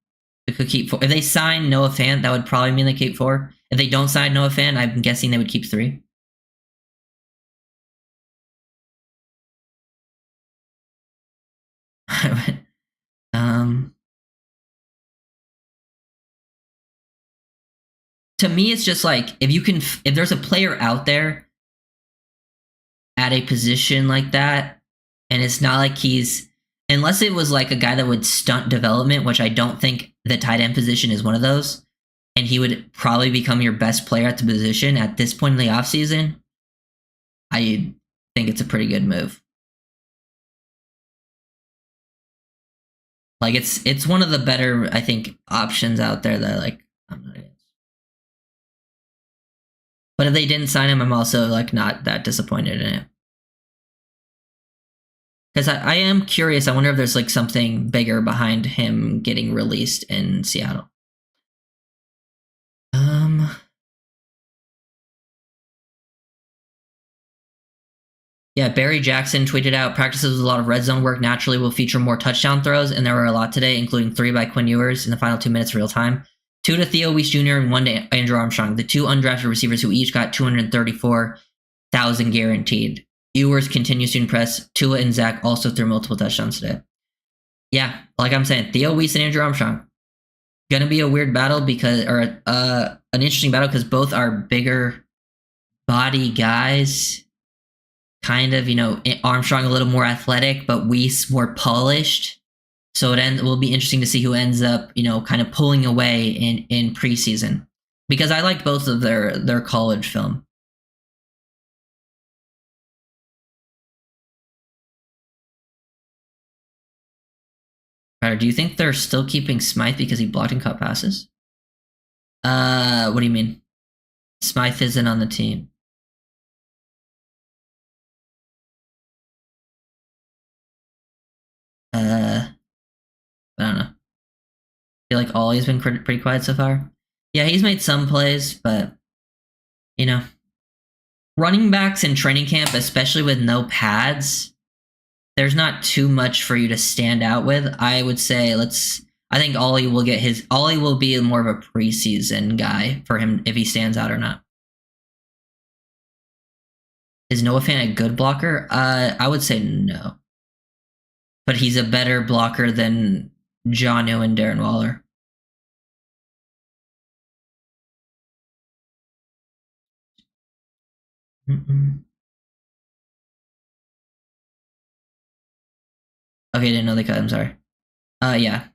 They could keep 4. If they sign Noah Fant, that would probably mean they keep 4. If they don't sign Noah Fant, I'm guessing they would keep 3. To me, it's just like if there's a player out there at a position like that, and it's not like unless it was like a guy that would stunt development, which I don't think the tight end position is one of those, and he would probably become your best player at the position at this point in the offseason, I think it's a pretty good move. Like it's one of the better, I think, options out there that like I'm not against. But if they didn't sign him, I'm also like not that disappointed in it. Because I am curious. I wonder if there's like something bigger behind him getting released in Seattle. Yeah, Barry Jackson tweeted out, practices with a lot of red zone work naturally will feature more touchdown throws, and there were a lot today, including 3 by Quinn Ewers in the final 2 minutes real time, 2 to Theo Weiss Jr. and 1 to Andrew Armstrong, the 2 undrafted receivers who each got 234,000 guaranteed. Ewers continues to impress. Tua and Zach also threw multiple touchdowns today. Yeah, like I'm saying, Theo Weiss and Andrew Armstrong. Gonna be a weird battle an interesting battle because both are bigger body guys. Kind of, Armstrong a little more athletic, but Weiss more polished. So it will be interesting to see who ends up, kind of pulling away in preseason. Because I liked both of their college film. Do you think they're still keeping Smythe because he blocked and caught passes? What do you mean? Smythe isn't on the team. I don't know. I feel like Ollie's been pretty quiet so far. Yeah, he's made some plays, but running backs in training camp, especially with no pads, there's not too much for you to stand out with. I would say I think Ollie will be more of a preseason guy for him if he stands out or not. Is Noah Fant a good blocker? I would say no. But he's a better blocker than Jonnu and Darren Waller. Okay, didn't know they cut him, sorry. Yeah.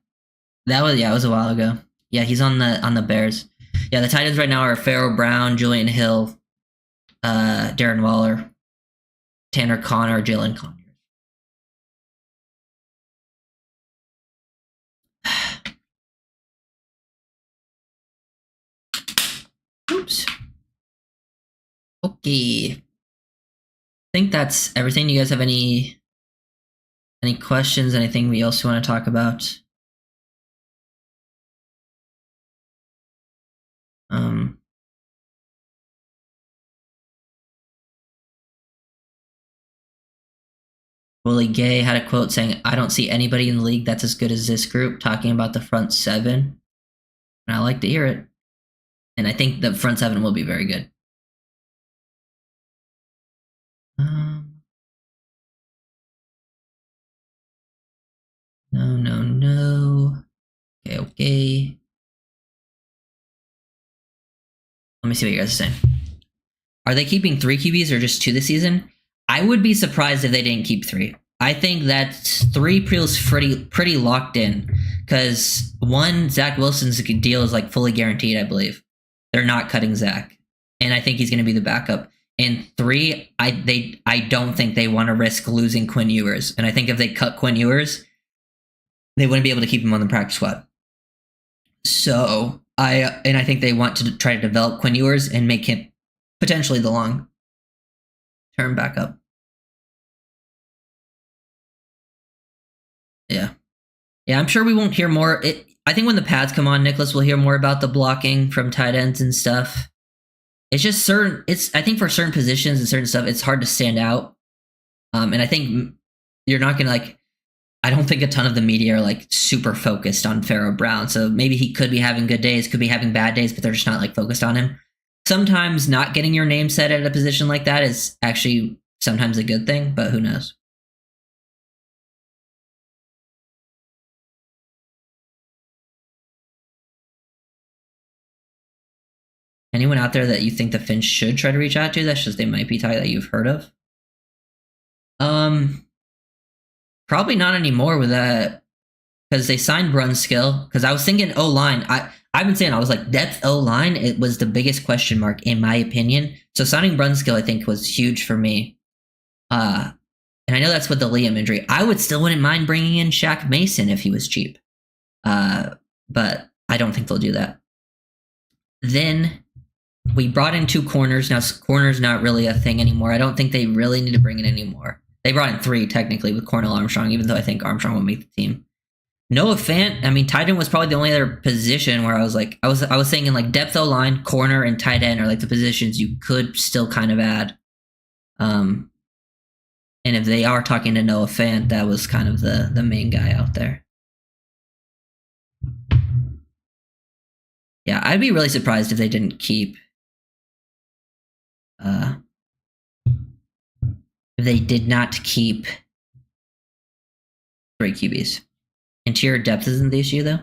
It was a while ago. Yeah, he's on the Bears. Yeah, the Titans right now are Pharaoh Brown, Julian Hill, Darren Waller, Tanner Connor, Jalen Connor. Oops. Okay. I think that's everything. You guys have any questions? Anything we also want to talk about? Willie Gay had a quote saying, "I don't see anybody in the league that's as good as this group," talking about the front 7. And I like to hear it. And I think the front 7 will be very good. No. Okay. Let me see what you guys are saying. Are they keeping 3 QBs or just 2 this season? I would be surprised if they didn't keep 3. I think that 3 feels pretty locked in because 1, Zach Wilson's deal is like fully guaranteed, I believe. They're not cutting Zach, and I think he's going to be the backup. And 3, I don't think they want to risk losing Quinn Ewers, and I think if they cut Quinn Ewers, they wouldn't be able to keep him on the practice squad. So I think they want to try to develop Quinn Ewers and make him potentially the long-term backup. Yeah, I'm sure we won't hear more. I think when the pads come on, Nicholas will hear more about the blocking from tight ends and stuff. It's just certain. I think for certain positions and certain stuff, it's hard to stand out. And I think you're not gonna like. I don't think a ton of the media are like super focused on Pharaoh Brown. So maybe he could be having good days, could be having bad days, but they're just not like focused on him. Sometimes not getting your name said at a position like that is actually sometimes a good thing, but who knows? Anyone out there that you think the Finns should try to reach out to? That's just they might be tight that you've heard of. Probably not anymore with that because they signed Brunskill. Because I was thinking O line. I've been saying I was like depth O line. It was the biggest question mark in my opinion. So signing Brunskill I think was huge for me. And I know that's with the Liam injury. I wouldn't mind bringing in Shaq Mason if he was cheap. But I don't think they'll do that. Then we brought in 2 corners. Now corner's not really a thing anymore. I don't think they really need to bring it anymore. They brought in 3 technically with Cornell Armstrong, even though I think Armstrong will make the team. Noah Fant, I mean, tight end was probably the only other position where I was like, I was thinking like depth O line, corner, and tight end are like the positions you could still kind of add. And if they are talking to Noah Fant, that was kind of the main guy out there. Yeah, I'd be really surprised if they didn't keep. If they did not keep 3 QBs. Interior depth isn't the issue, though.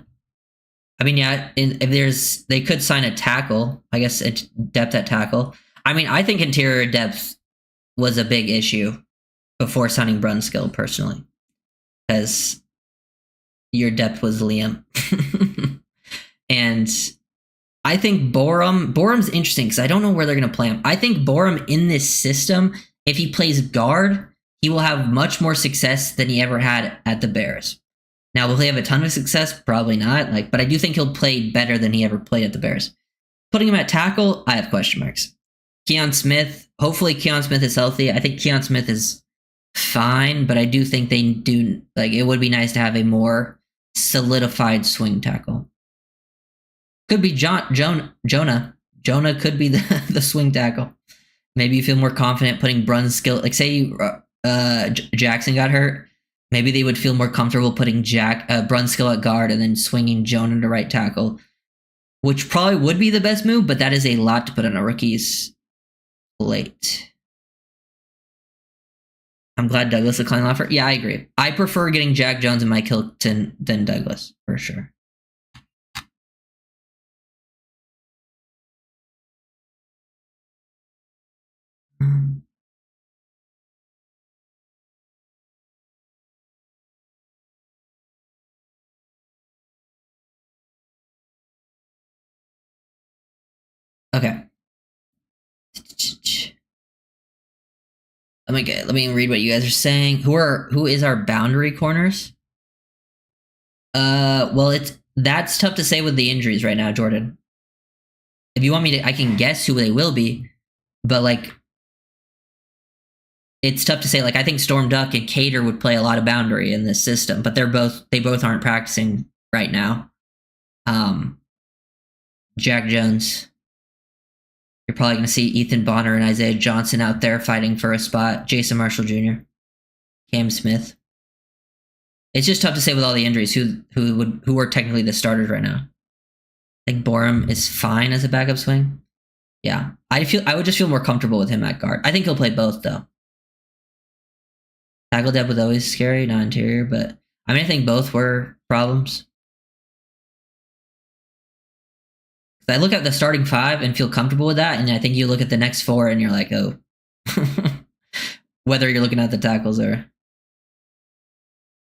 I mean, yeah, if they could sign a tackle, I guess, depth at tackle. I mean, I think interior depth was a big issue before signing Brunskill, personally, because your depth was Liam. And I think Borum's interesting because I don't know where they're going to play him. I think Borum in this system, if he plays guard, he will have much more success than he ever had at the Bears. Now, will he have a ton of success? Probably not. But I do think he'll play better than he ever played at the Bears. Putting him at tackle, I have question marks. Keon Smith, hopefully Keon Smith is healthy. I think Keon Smith is fine, but I do think they do it would be nice to have a more solidified swing tackle. Could be Jonah. Jonah could be the swing tackle. Maybe you feel more confident putting Brunskill. Like say Jackson got hurt. Maybe they would feel more comfortable putting Brunskill at guard and then swinging Jonah to right tackle, which probably would be the best move, but that is a lot to put on a rookie's plate. I'm glad Douglas declined the offer. Yeah, I agree. I prefer getting Jack Jones and Mike Hilton than Douglas, for sure. Okay. Let me read what you guys are saying. Who is our boundary corners? Well, that's tough to say with the injuries right now, Jordan. If you want me to, I can guess who they will be, but it's tough to say. I think Storm Duck and Cater would play a lot of boundary in this system, but they both aren't practicing right now. Jack Jones. You're probably going to see Ethan Bonner and Isaiah Johnson out there fighting for a spot. Jason Marshall Jr., Cam Smith. It's just tough to say with all the injuries who are technically the starters right now. I think Borum is fine as a backup swing. Yeah, I would just feel more comfortable with him at guard. I think he'll play both though. Tackle depth was always scary, not interior, but I think both were problems. I look at the starting 5 and feel comfortable with that, and I think you look at the next 4 and you're like, oh. Whether you're looking at the tackles or...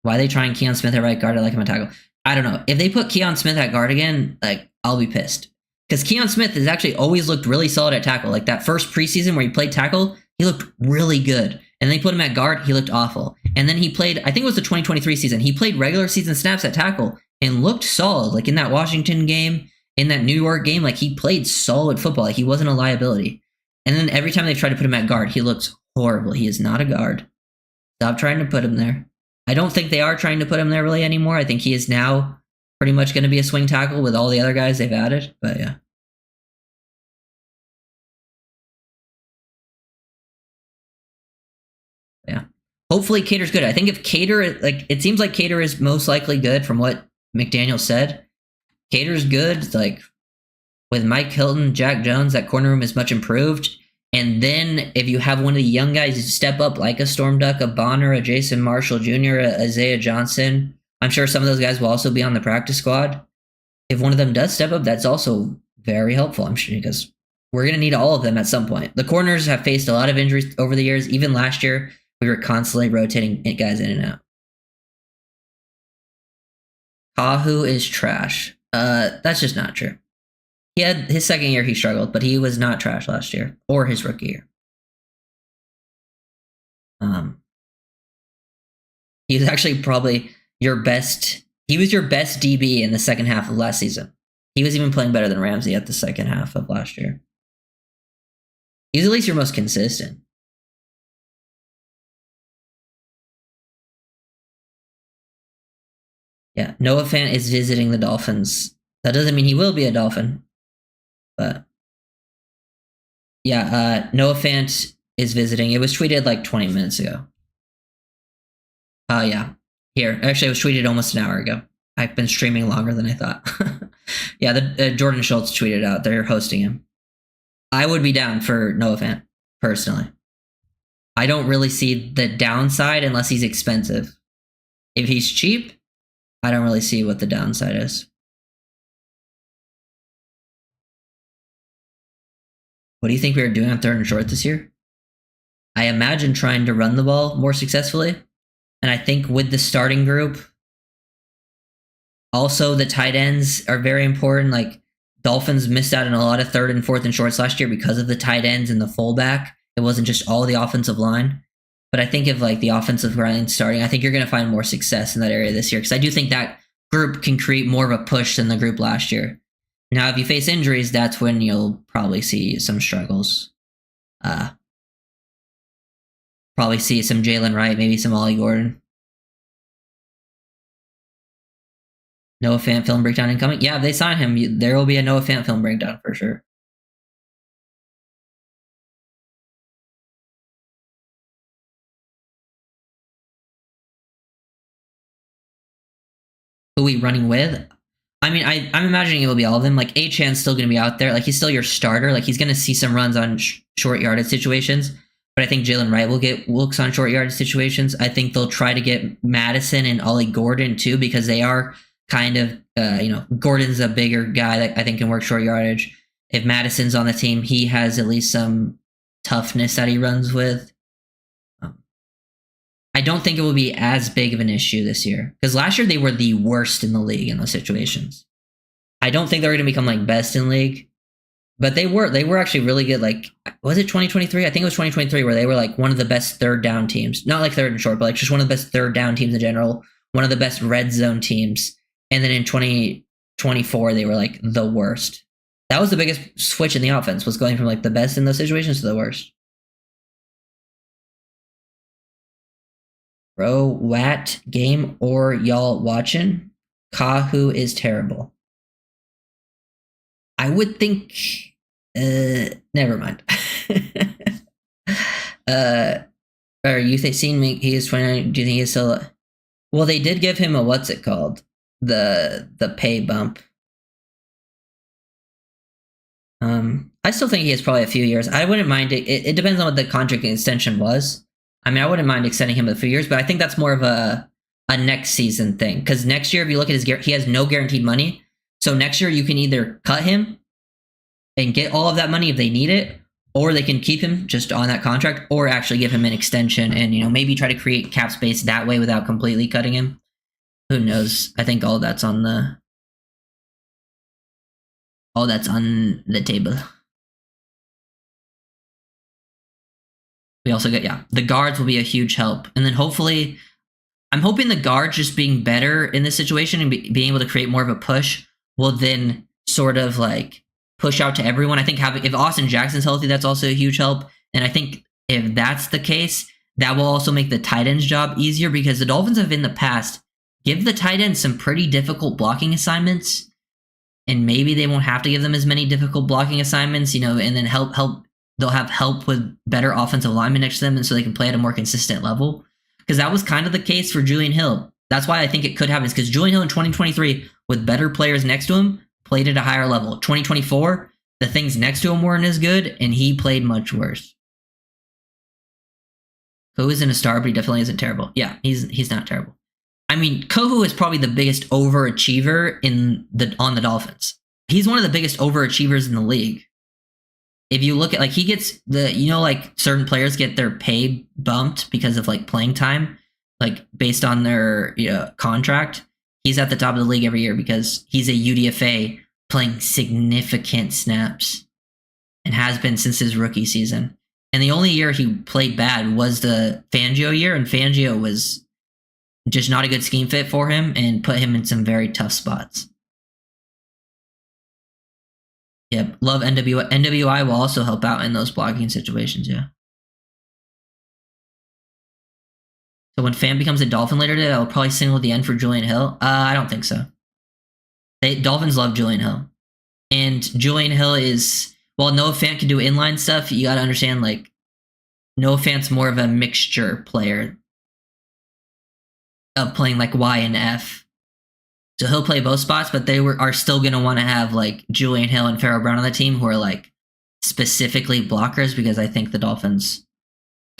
Why are they trying Keon Smith at right guard? I like him at tackle. I don't know. If they put Keon Smith at guard again, I'll be pissed. Because Keon Smith has actually always looked really solid at tackle. That first preseason where he played tackle, he looked really good. And then they put him at guard, he looked awful. And then he played, I think it was the 2023 season, he played regular season snaps at tackle and looked solid. In that Washington game... In that New York game, he played solid football. He wasn't a liability. And then every time they tried to put him at guard, he looks horrible. He is not a guard. Stop trying to put him there. I don't think they are trying to put him there really anymore. I think he is now pretty much going to be a swing tackle with all the other guys they've added. But yeah. Yeah. Hopefully Cater's good. I think if Cater, like, it seems like Cater is most likely good from what McDaniel said. Cater's good. Like, with Mike Hilton, Jack Jones, that corner room is much improved. And then if you have one of the young guys step up like a Storm Duck, a Bonner, a Jason Marshall Jr., a Isaiah Johnson, I'm sure some of those guys will also be on the practice squad. If one of them does step up, that's also very helpful, I'm sure, because we're going to need all of them at some point. The corners have faced a lot of injuries over the years. Even last year, we were constantly rotating guys in and out. Kahu is trash. That's just not true. He had his second year, he struggled, but he was not trash last year or his rookie year. He was actually probably your best. He was your best DB in the second half of last season. He was even playing better than Ramsey at the second half of last year. He's at least your most consistent. Yeah, Noah Fant is visiting the Dolphins. That doesn't mean he will be a Dolphin. But yeah, Noah Fant is visiting. It was tweeted like 20 minutes ago. Yeah. Here. Actually, it was tweeted almost an hour ago. I've been streaming longer than I thought. Yeah, Jordan Schultz tweeted out. They're hosting him. I would be down for Noah Fant, personally. I don't really see the downside unless he's expensive. If he's cheap, I don't really see what the downside is. What do you think we are doing on 3rd and short this year? I imagine trying to run the ball more successfully. And I think with the starting group, also the tight ends are very important. Like, Dolphins missed out on a lot of 3rd and 4th and shorts last year because of the tight ends and the fullback. It wasn't just all the offensive line. But I think if like the offensive line starting, I think you're going to find more success in that area this year. Because I do think that group can create more of a push than the group last year. Now, if you face injuries, that's when you'll probably see some struggles. Probably see some Jalen Wright, maybe some Ollie Gordon. Noah Fant film breakdown incoming. Yeah, if they sign him, there will be a Noah Fant film breakdown for sure. Who we running with? I mean, I'm imagining it will be all of them. Like, Achan's still going to be out there. Like, he's still your starter. Like, he's going to see some runs on short yardage situations. But I think Jalen Wright will get looks on short yardage situations. I think they'll try to get Madison and Ollie Gordon too, because they are kind of, Gordon's a bigger guy that I think can work short yardage. If Madison's on the team, he has at least some toughness that he runs with. I don't think it will be as big of an issue this year, because last year they were the worst in the league in those situations. I don't think they're going to become like best in league, but they were actually really good. Like, was it 2023? I think it was 2023 where they were like one of the best 3rd down teams. Not like 3rd and short, but like just one of the best 3rd down teams in general. One of the best red zone teams. And then in 2024, they were like the worst. That was the biggest switch in the offense, was going from like the best in those situations to the worst. Bro, Wat game or y'all watching? Kahu is terrible. I would think. Never mind. Are you seeing me? He is 29. Do you think he's still? Well, they did give him a what's it called? The pay bump. I still think he has probably a few years. I wouldn't mind it. It depends on what the contract extension was. I mean, I wouldn't mind extending him a few years, but I think that's more of a next season thing. Because next year, if you look at he has no guaranteed money. So next year, you can either cut him and get all of that money if they need it, or they can keep him just on that contract, or actually give him an extension and, maybe try to create cap space that way without completely cutting him. Who knows? I think all that's on the table. We also get, the guards will be a huge help. And then hopefully, I'm hoping the guards just being better in this situation and being able to create more of a push will then sort of like push out to everyone. I think if Austin Jackson's healthy, that's also a huge help. And I think if that's the case, that will also make the tight end's job easier because the Dolphins have in the past give the tight end some pretty difficult blocking assignments, and maybe they won't have to give them as many difficult blocking assignments, and then help. They'll have help with better offensive linemen next to them, and so they can play at a more consistent level. Because that was kind of the case for Julian Hill. That's why I think it could happen. Because Julian Hill in 2023, with better players next to him, played at a higher level. 2024, the things next to him weren't as good, and he played much worse. Kohu isn't a star, but he definitely isn't terrible. Yeah, he's not terrible. I mean, Kohu is probably the biggest overachiever on the Dolphins. He's one of the biggest overachievers in the league. If you look at, like, he gets certain players get their pay bumped because of, like, playing time, like, based on their contract. He's at the top of the league every year because he's a UDFA playing significant snaps and has been since his rookie season. And the only year he played bad was the Fangio year, and Fangio was just not a good scheme fit for him and put him in some very tough spots. Yep, love NWI. NWI will also help out in those blocking situations, yeah. So when Fan becomes a Dolphin later today, I'll probably signal the end for Julian Hill. I don't think so. Dolphins love Julian Hill. And Julian Hill is, while Noah Fant can do inline stuff, you got to understand, like, Noah Fant's more of a mixture player of playing, like, Y and F. So he'll play both spots, but they are still going to want to have, like, Julian Hill and Pharaoh Brown on the team who are, like, specifically blockers, because I think the Dolphins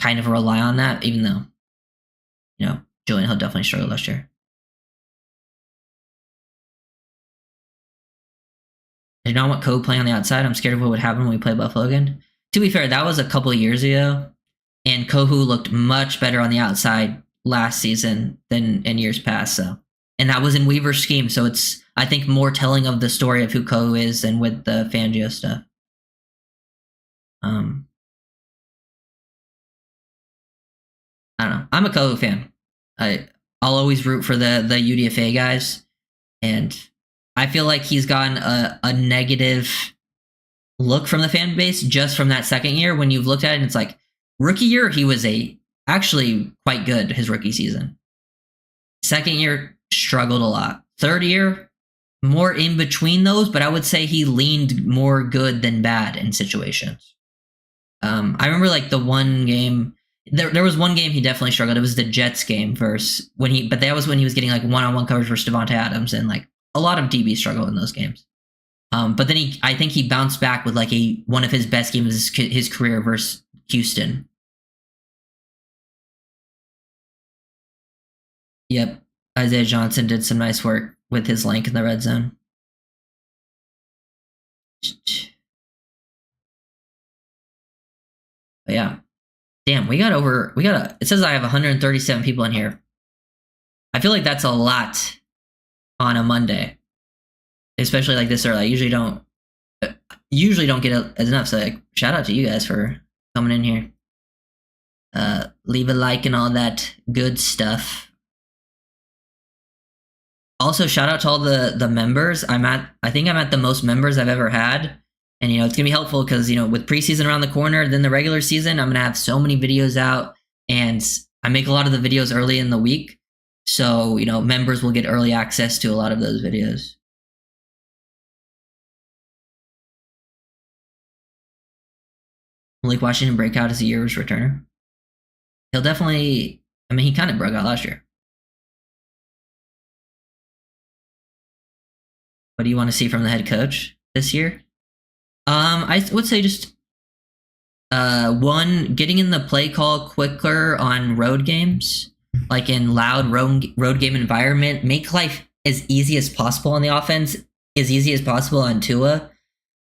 kind of rely on that, even though, Julian Hill definitely struggled last year. I do not want Kohu playing on the outside. I'm scared of what would happen when we play Buffalo again. To be fair, that was a couple of years ago, and Kohu looked much better on the outside last season than in years past, so. And that was in Weaver's scheme, so it's, I think, more telling of the story of who Kohu is than with the Fangio stuff. I don't know. I'm a Kohu fan. I'll always root for the UDFA guys, and I feel like he's gotten a negative look from the fan base just from that second year. When you've looked at it, and it's like, rookie year, he was actually quite good his rookie season. Second year, struggled a lot. Third year, more in between those, but I would say he leaned more good than bad in situations. I remember, like, the one game, there was one game he definitely struggled. It was the Jets game but that was when he was getting, like, one-on-one coverage versus Devontae Adams, and, like, a lot of DBs struggle in those games. But then I think he bounced back with, like, one of his best games of his career versus Houston. Yep. Isaiah Johnson did some nice work with his length in the red zone. But yeah. Damn, it says I have 137 people in here. I feel like that's a lot on a Monday. Especially like this early. I usually don't get enough, so, like, shout out to you guys for coming in here. Leave a like and all that good stuff. Also, shout out to all the members. I think I'm at the most members I've ever had. And, it's going to be helpful because, with preseason around the corner, then the regular season, I'm going to have so many videos out. And I make a lot of the videos early in the week. So, members will get early access to a lot of those videos. Malik Washington breakout as a year's returner. He'll definitely, he kind of broke out last year. What do you want to see from the head coach this year? I would say just one, getting in the play call quicker on road games, like in loud road game environment. Make life as easy as possible on the offense, as easy as possible on Tua.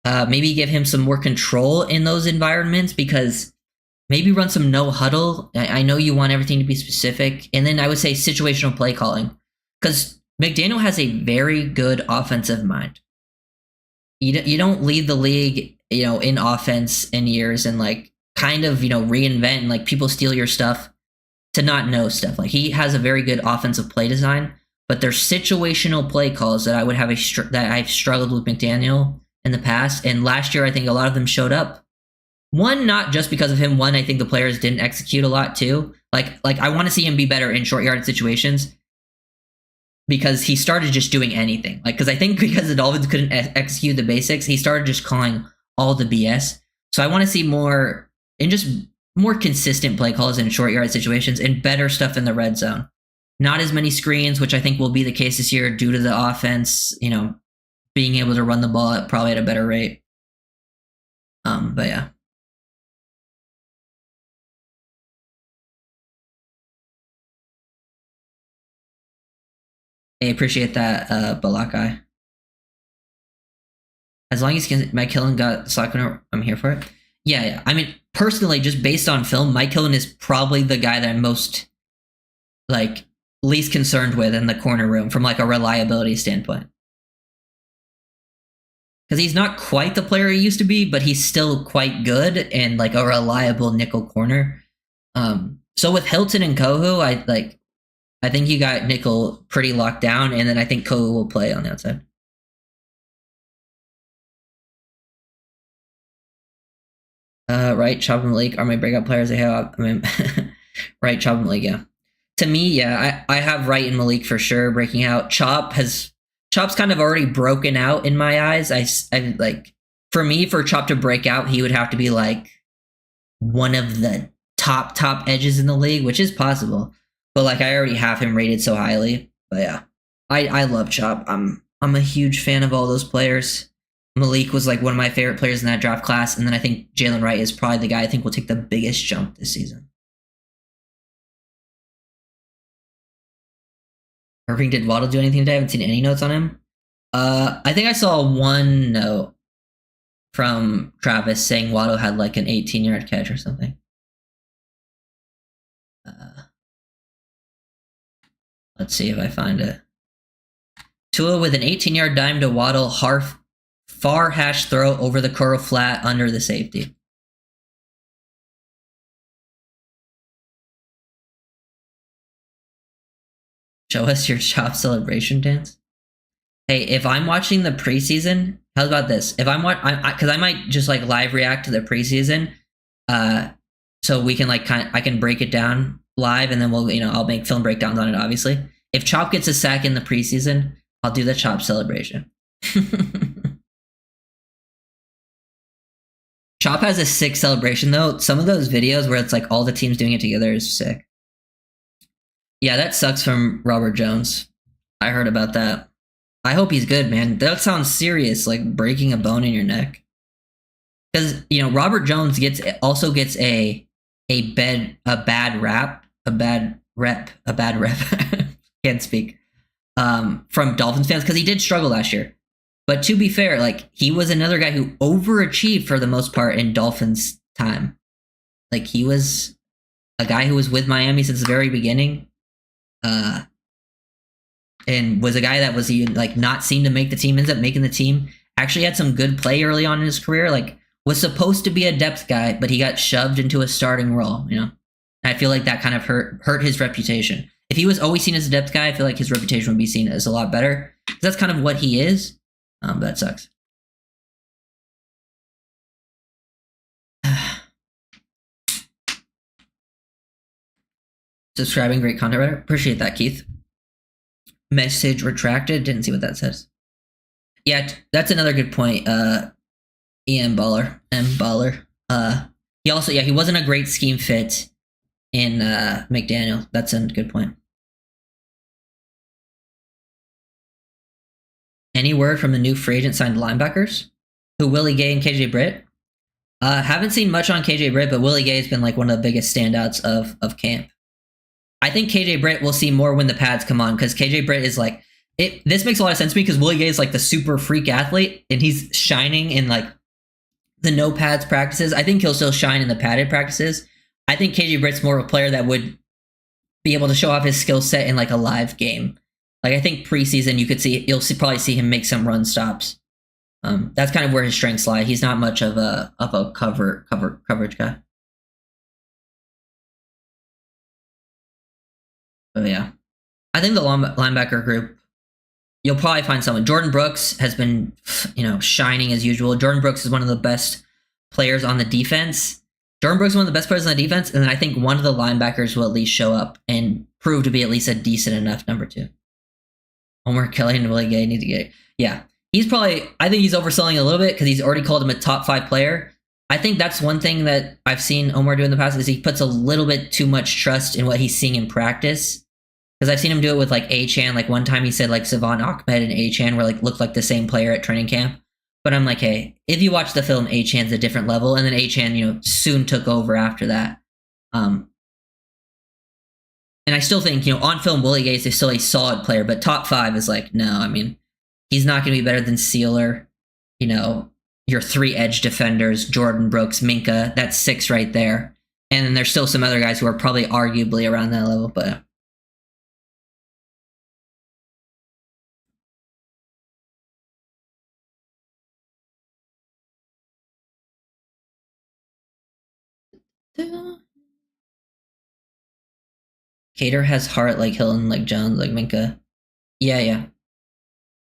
Maybe give him some more control in those environments, because maybe run some no huddle. I know you want everything to be specific. And then I would say situational play calling, because McDaniel has a very good offensive mind. You don't lead the league, in offense in years and, like, kind of, reinvent and, like, people steal your stuff to not know stuff. Like, he has a very good offensive play design, but there's situational play calls that I would have that I've struggled with McDaniel in the past. And last year, I think a lot of them showed up. One, not just because of him. One, I think the players didn't execute a lot too. Like I want to see him be better in short yardage situations because he started just doing anything. Like, because I think because the Dolphins couldn't execute the basics, he started just calling all the BS. So I want to see more and just more consistent play calls in short yard situations and better stuff in the red zone. Not as many screens, which I think will be the case this year due to the offense, being able to run the ball at probably at a better rate. But yeah. I appreciate that, Balakai. As long as Mike Hillen got slack, I'm here for it. Yeah. I mean, personally, just based on film, Mike Hillen is probably the guy that I'm most least concerned with in the corner room from like a reliability standpoint. Because he's not quite the player he used to be, but he's still quite good and like a reliable nickel corner. So with Hilton and Kohu, I think you got nickel pretty locked down, and then I think Kohu will play on the outside. Right, Chop and Malik are my breakout players. I have, right, Chop and Malik, yeah. To me, yeah, I have Wright and Malik for sure breaking out. Chop's kind of already broken out in my eyes. I for me, for Chop to break out, he would have to be like one of the top edges in the league, which is possible. But like I already have him rated so highly. But yeah, I love Chop. I'm a huge fan of all those players. Malik was like one of my favorite players in that draft class, and then I think Jalen Wright is probably the guy I think will take the biggest jump this season. Irving, did Waddle do anything today? I haven't seen any notes on him. I think I saw one note from Travis saying Waddle had like an 18-yard catch or something. Let's see if I find it. Tua with an 18-yard dime to Waddle, far hash throw over the curl flat under the safety. Show us your Chop celebration dance. Hey, if I'm watching the preseason, how about this? If I'm because I might just like live react to the preseason, so we can like I can break it down live, and then we'll I'll make film breakdowns on it. Obviously, if Chop gets a sack in the preseason, I'll do the Chop celebration. Chop has a sick celebration though. Some of those videos where it's like all the teams doing it together is sick. Yeah, that sucks from Robert Jones. I heard about that. I hope he's good, man. That sounds serious, like breaking a bone in your neck. Because Robert Jones also gets a bad rep. Can't speak. From Dolphins fans because he did struggle last year. But to be fair, like he was another guy who overachieved for the most part in Dolphins time. Like he was a guy who was with Miami since the very beginning. And was a guy that was like not seen to make the team, ends up making the team. Actually had some good play early on in his career. Like was supposed to be a depth guy, but he got shoved into a starting role. And I feel like that kind of hurt his reputation. If he was always seen as a depth guy, I feel like his reputation would be seen as a lot better. Because that's kind of what he is. But that sucks. Subscribing, great content writer. Appreciate that, Keith. Message retracted. Didn't see what that says. Yeah, that's another good point. M Baller. He also, he wasn't a great scheme fit in McDaniel. That's a good point. Any word from the new free agent signed linebackers? Who, Willie Gay and KJ Britt? Haven't seen much on KJ Britt, but Willie Gay has been like one of the biggest standouts of camp. I think KJ Britt will see more when the pads come on because KJ Britt is like it. This makes a lot of sense to me because Willie Gay is like the super freak athlete and he's shining in like the no pads practices. I think he'll still shine in the padded practices. I think KJ Britt's more of a player that would be able to show off his skill set in like a live game. Like I think preseason you'll probably see him make some run stops. That's kind of where his strengths lie. He's not much of a coverage guy. But yeah, I think the linebacker group, you'll probably find someone. Jordan Brooks has been, shining as usual. Jordan Brooks is one of the best players on the defense. Jordan Brooks is one of the best players on the defense, and then I think one of the linebackers will at least show up and prove to be at least a decent enough number 2. Homer Kelly and Willie Gay need to get. Yeah. He's probably, I think he's overselling a little bit because he's already called him a top 5 player. I think that's one thing that I've seen Omar do in the past is he puts a little bit too much trust in what he's seeing in practice. Because I've seen him do it with like Achan. Like one time he said like Savon Ahmed and Achan were like looked like the same player at training camp. But I'm like, hey, if you watch the film, Achan's a different level, and then Achan, soon took over after that. And I still think, on film, Willie Gay is still a solid player, but top 5 is like, no, I mean, he's not going to be better than Sealer, your 3 edge defenders, Jordan Brooks, Minka, that's 6 right there. And then there's still some other guys who are probably arguably around that level, but Cater has heart like Hilton, like Jones, like Minka. Yeah.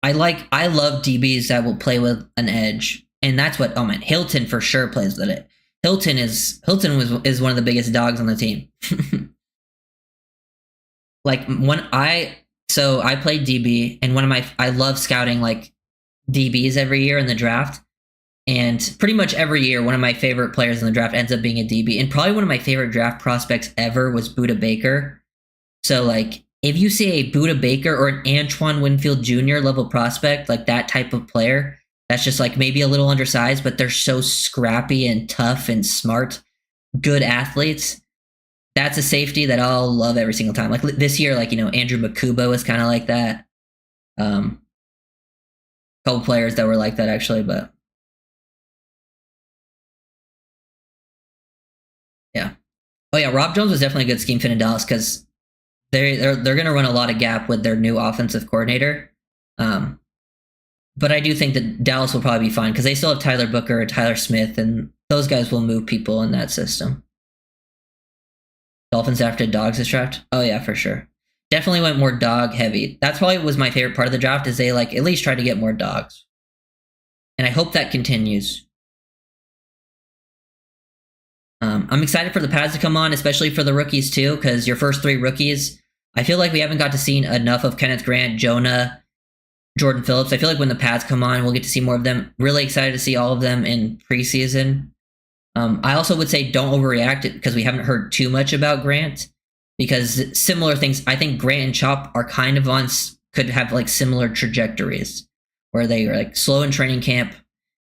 I love DBs that will play with an edge. And that's what, Hilton for sure plays with it. Hilton is one of the biggest dogs on the team. Like I played DB, and I love scouting like DBs every year in the draft. And pretty much every year, one of my favorite players in the draft ends up being a DB. And probably one of my favorite draft prospects ever was Budda Baker. So like, if you see a Budda Baker or an Antoine Winfield Jr. level prospect, like that type of player, that's just like maybe a little undersized, but they're so scrappy and tough and smart, good athletes. That's a safety that I'll love every single time. Like this year, like, Andrew Makuba was kind of like that. A couple players that were like that actually, but yeah. Oh yeah, Rob Jones was definitely a good scheme fit in Dallas because they're going to run a lot of gap with their new offensive coordinator. But I do think that Dallas will probably be fine because they still have Tyler Booker and Tyler Smith, and those guys will move people in that system. Dolphins after dogs this draft? Oh yeah, for sure. Definitely went more dog heavy. That's probably was my favorite part of the draft is they like at least try to get more dogs. And I hope that continues. I'm excited for the pads to come on, especially for the rookies too, because your first 3 rookies, I feel like we haven't got to see enough of Kenneth Grant, Jonah, Jordan Phillips. I feel like when the pads come on, we'll get to see more of them. Really excited to see all of them in preseason. I also would say don't overreact it because we haven't heard too much about Grant because similar things, I think Grant and Chop are kind of could have like similar trajectories where they were like slow in training camp,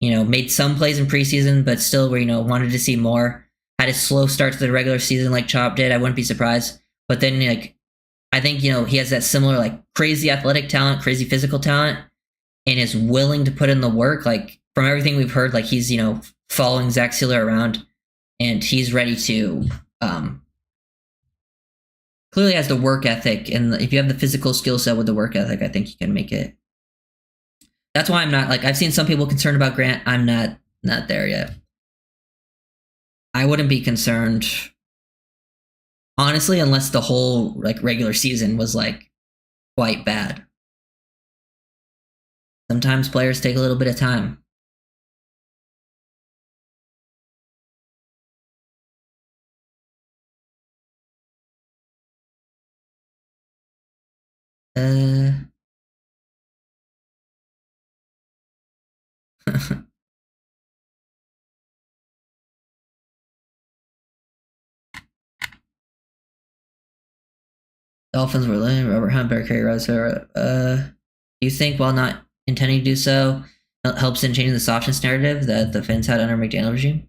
made some plays in preseason, but still were, wanted to see more. Had a slow start to the regular season like Chop did. I wouldn't be surprised. But then like, I think, he has that similar like crazy athletic talent, crazy physical talent, and is willing to put in the work. Like from everything we've heard, like he's, following Zach Sealer around and he's ready to, clearly has the work ethic. And if you have the physical skill set with the work ethic, I think you can make it. That's why I'm not like, I've seen some people concerned about Grant. I'm not there yet. I wouldn't be concerned, honestly, unless the whole like regular season was like quite bad. Sometimes players take a little bit of time. Dolphins were letting Robert Hunt, Barry Carey, Roser. Do you think, while not intending to do so, helps in changing the softness narrative that the Finns had under McDaniel regime?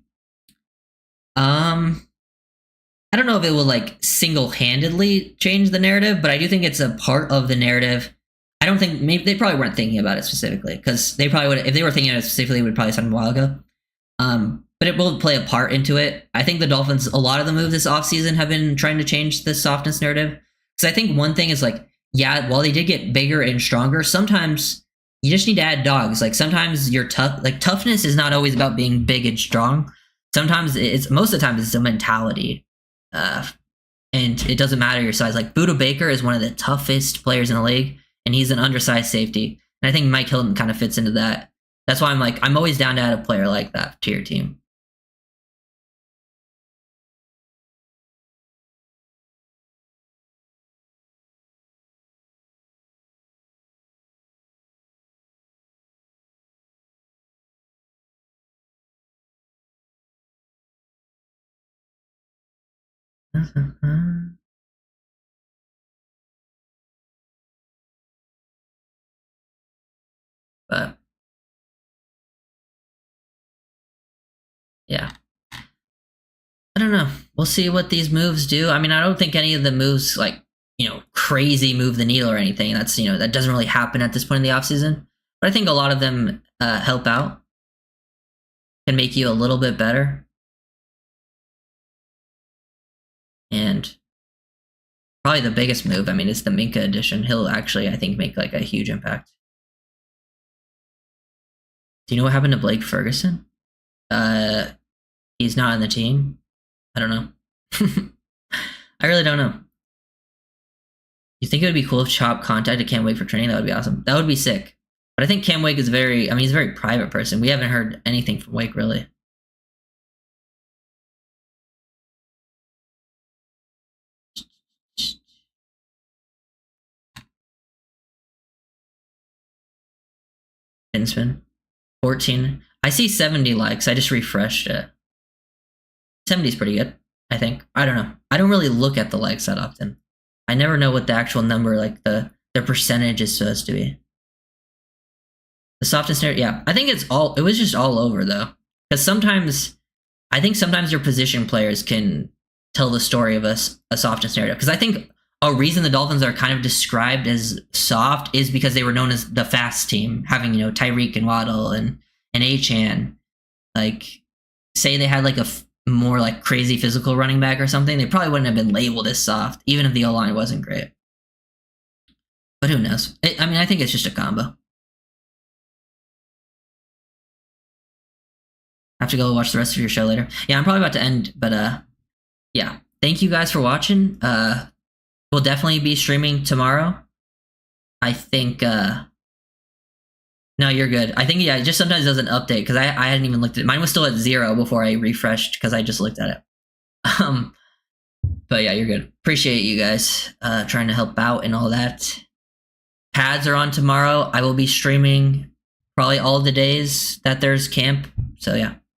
I don't know if it will like single-handedly change the narrative, but I do think it's a part of the narrative. I don't think maybe they probably weren't thinking about it specifically because they probably would, if they were thinking about it specifically, would probably sound a while ago. But it will play a part into it. I think the Dolphins, a lot of the moves this offseason have been trying to change the softness narrative. Because I think one thing is like, yeah, while they did get bigger and stronger, sometimes you just need to add dogs. Like sometimes you're tough. Like toughness is not always about being big and strong. Sometimes most of the time it's a mentality. And it doesn't matter your size. Like Budda Baker is one of the toughest players in the league, and he's an undersized safety. And I think Mike Hilton kind of fits into that. That's why I'm always down to add a player like that to your team. But yeah, I don't know. We'll see what these moves do. I mean, I don't think any of the moves like, crazy move the needle or anything. That's, that doesn't really happen at this point in the offseason. But I think a lot of them help out, can make you a little bit better. And probably the biggest move, I mean, is the Minka edition. He'll actually, I think, make like a huge impact. Do you know what happened to Blake Ferguson? He's not on the team. I don't know. I really don't know. You think it would be cool if Chop contacted Cam Wake for training? That would be awesome. That would be sick. But I think Cam Wake is he's a very private person. We haven't heard anything from Wake, really. Spin 14. I see 70 likes. I just refreshed it. 70 is pretty good, I think. I don't know. I don't really look at the likes that often. I never know what the actual number, like their percentage is supposed to be. The soft and snare, yeah. I think it was just all over though. Because I think sometimes your position players can tell the story of a soft and snare. Because I think a reason the Dolphins are kind of described as soft is because they were known as the fast team, having, Tyreek and Waddle and Achane. Like, say they had like a more like crazy physical running back or something, they probably wouldn't have been labeled as soft, even if the O-line wasn't great. But who knows? I mean, I think it's just a combo. I have to go watch the rest of your show later. Yeah, I'm probably about to end, but yeah. Thank you guys for watching. We'll definitely be streaming tomorrow. I think no, you're good. I think, yeah, it just sometimes doesn't update because I hadn't even looked at it. Mine was still at 0 before I refreshed because I just looked at it. But yeah, you're good. Appreciate you guys trying to help out and all that. Pads are on tomorrow. I will be streaming probably all the days that there's camp. So yeah.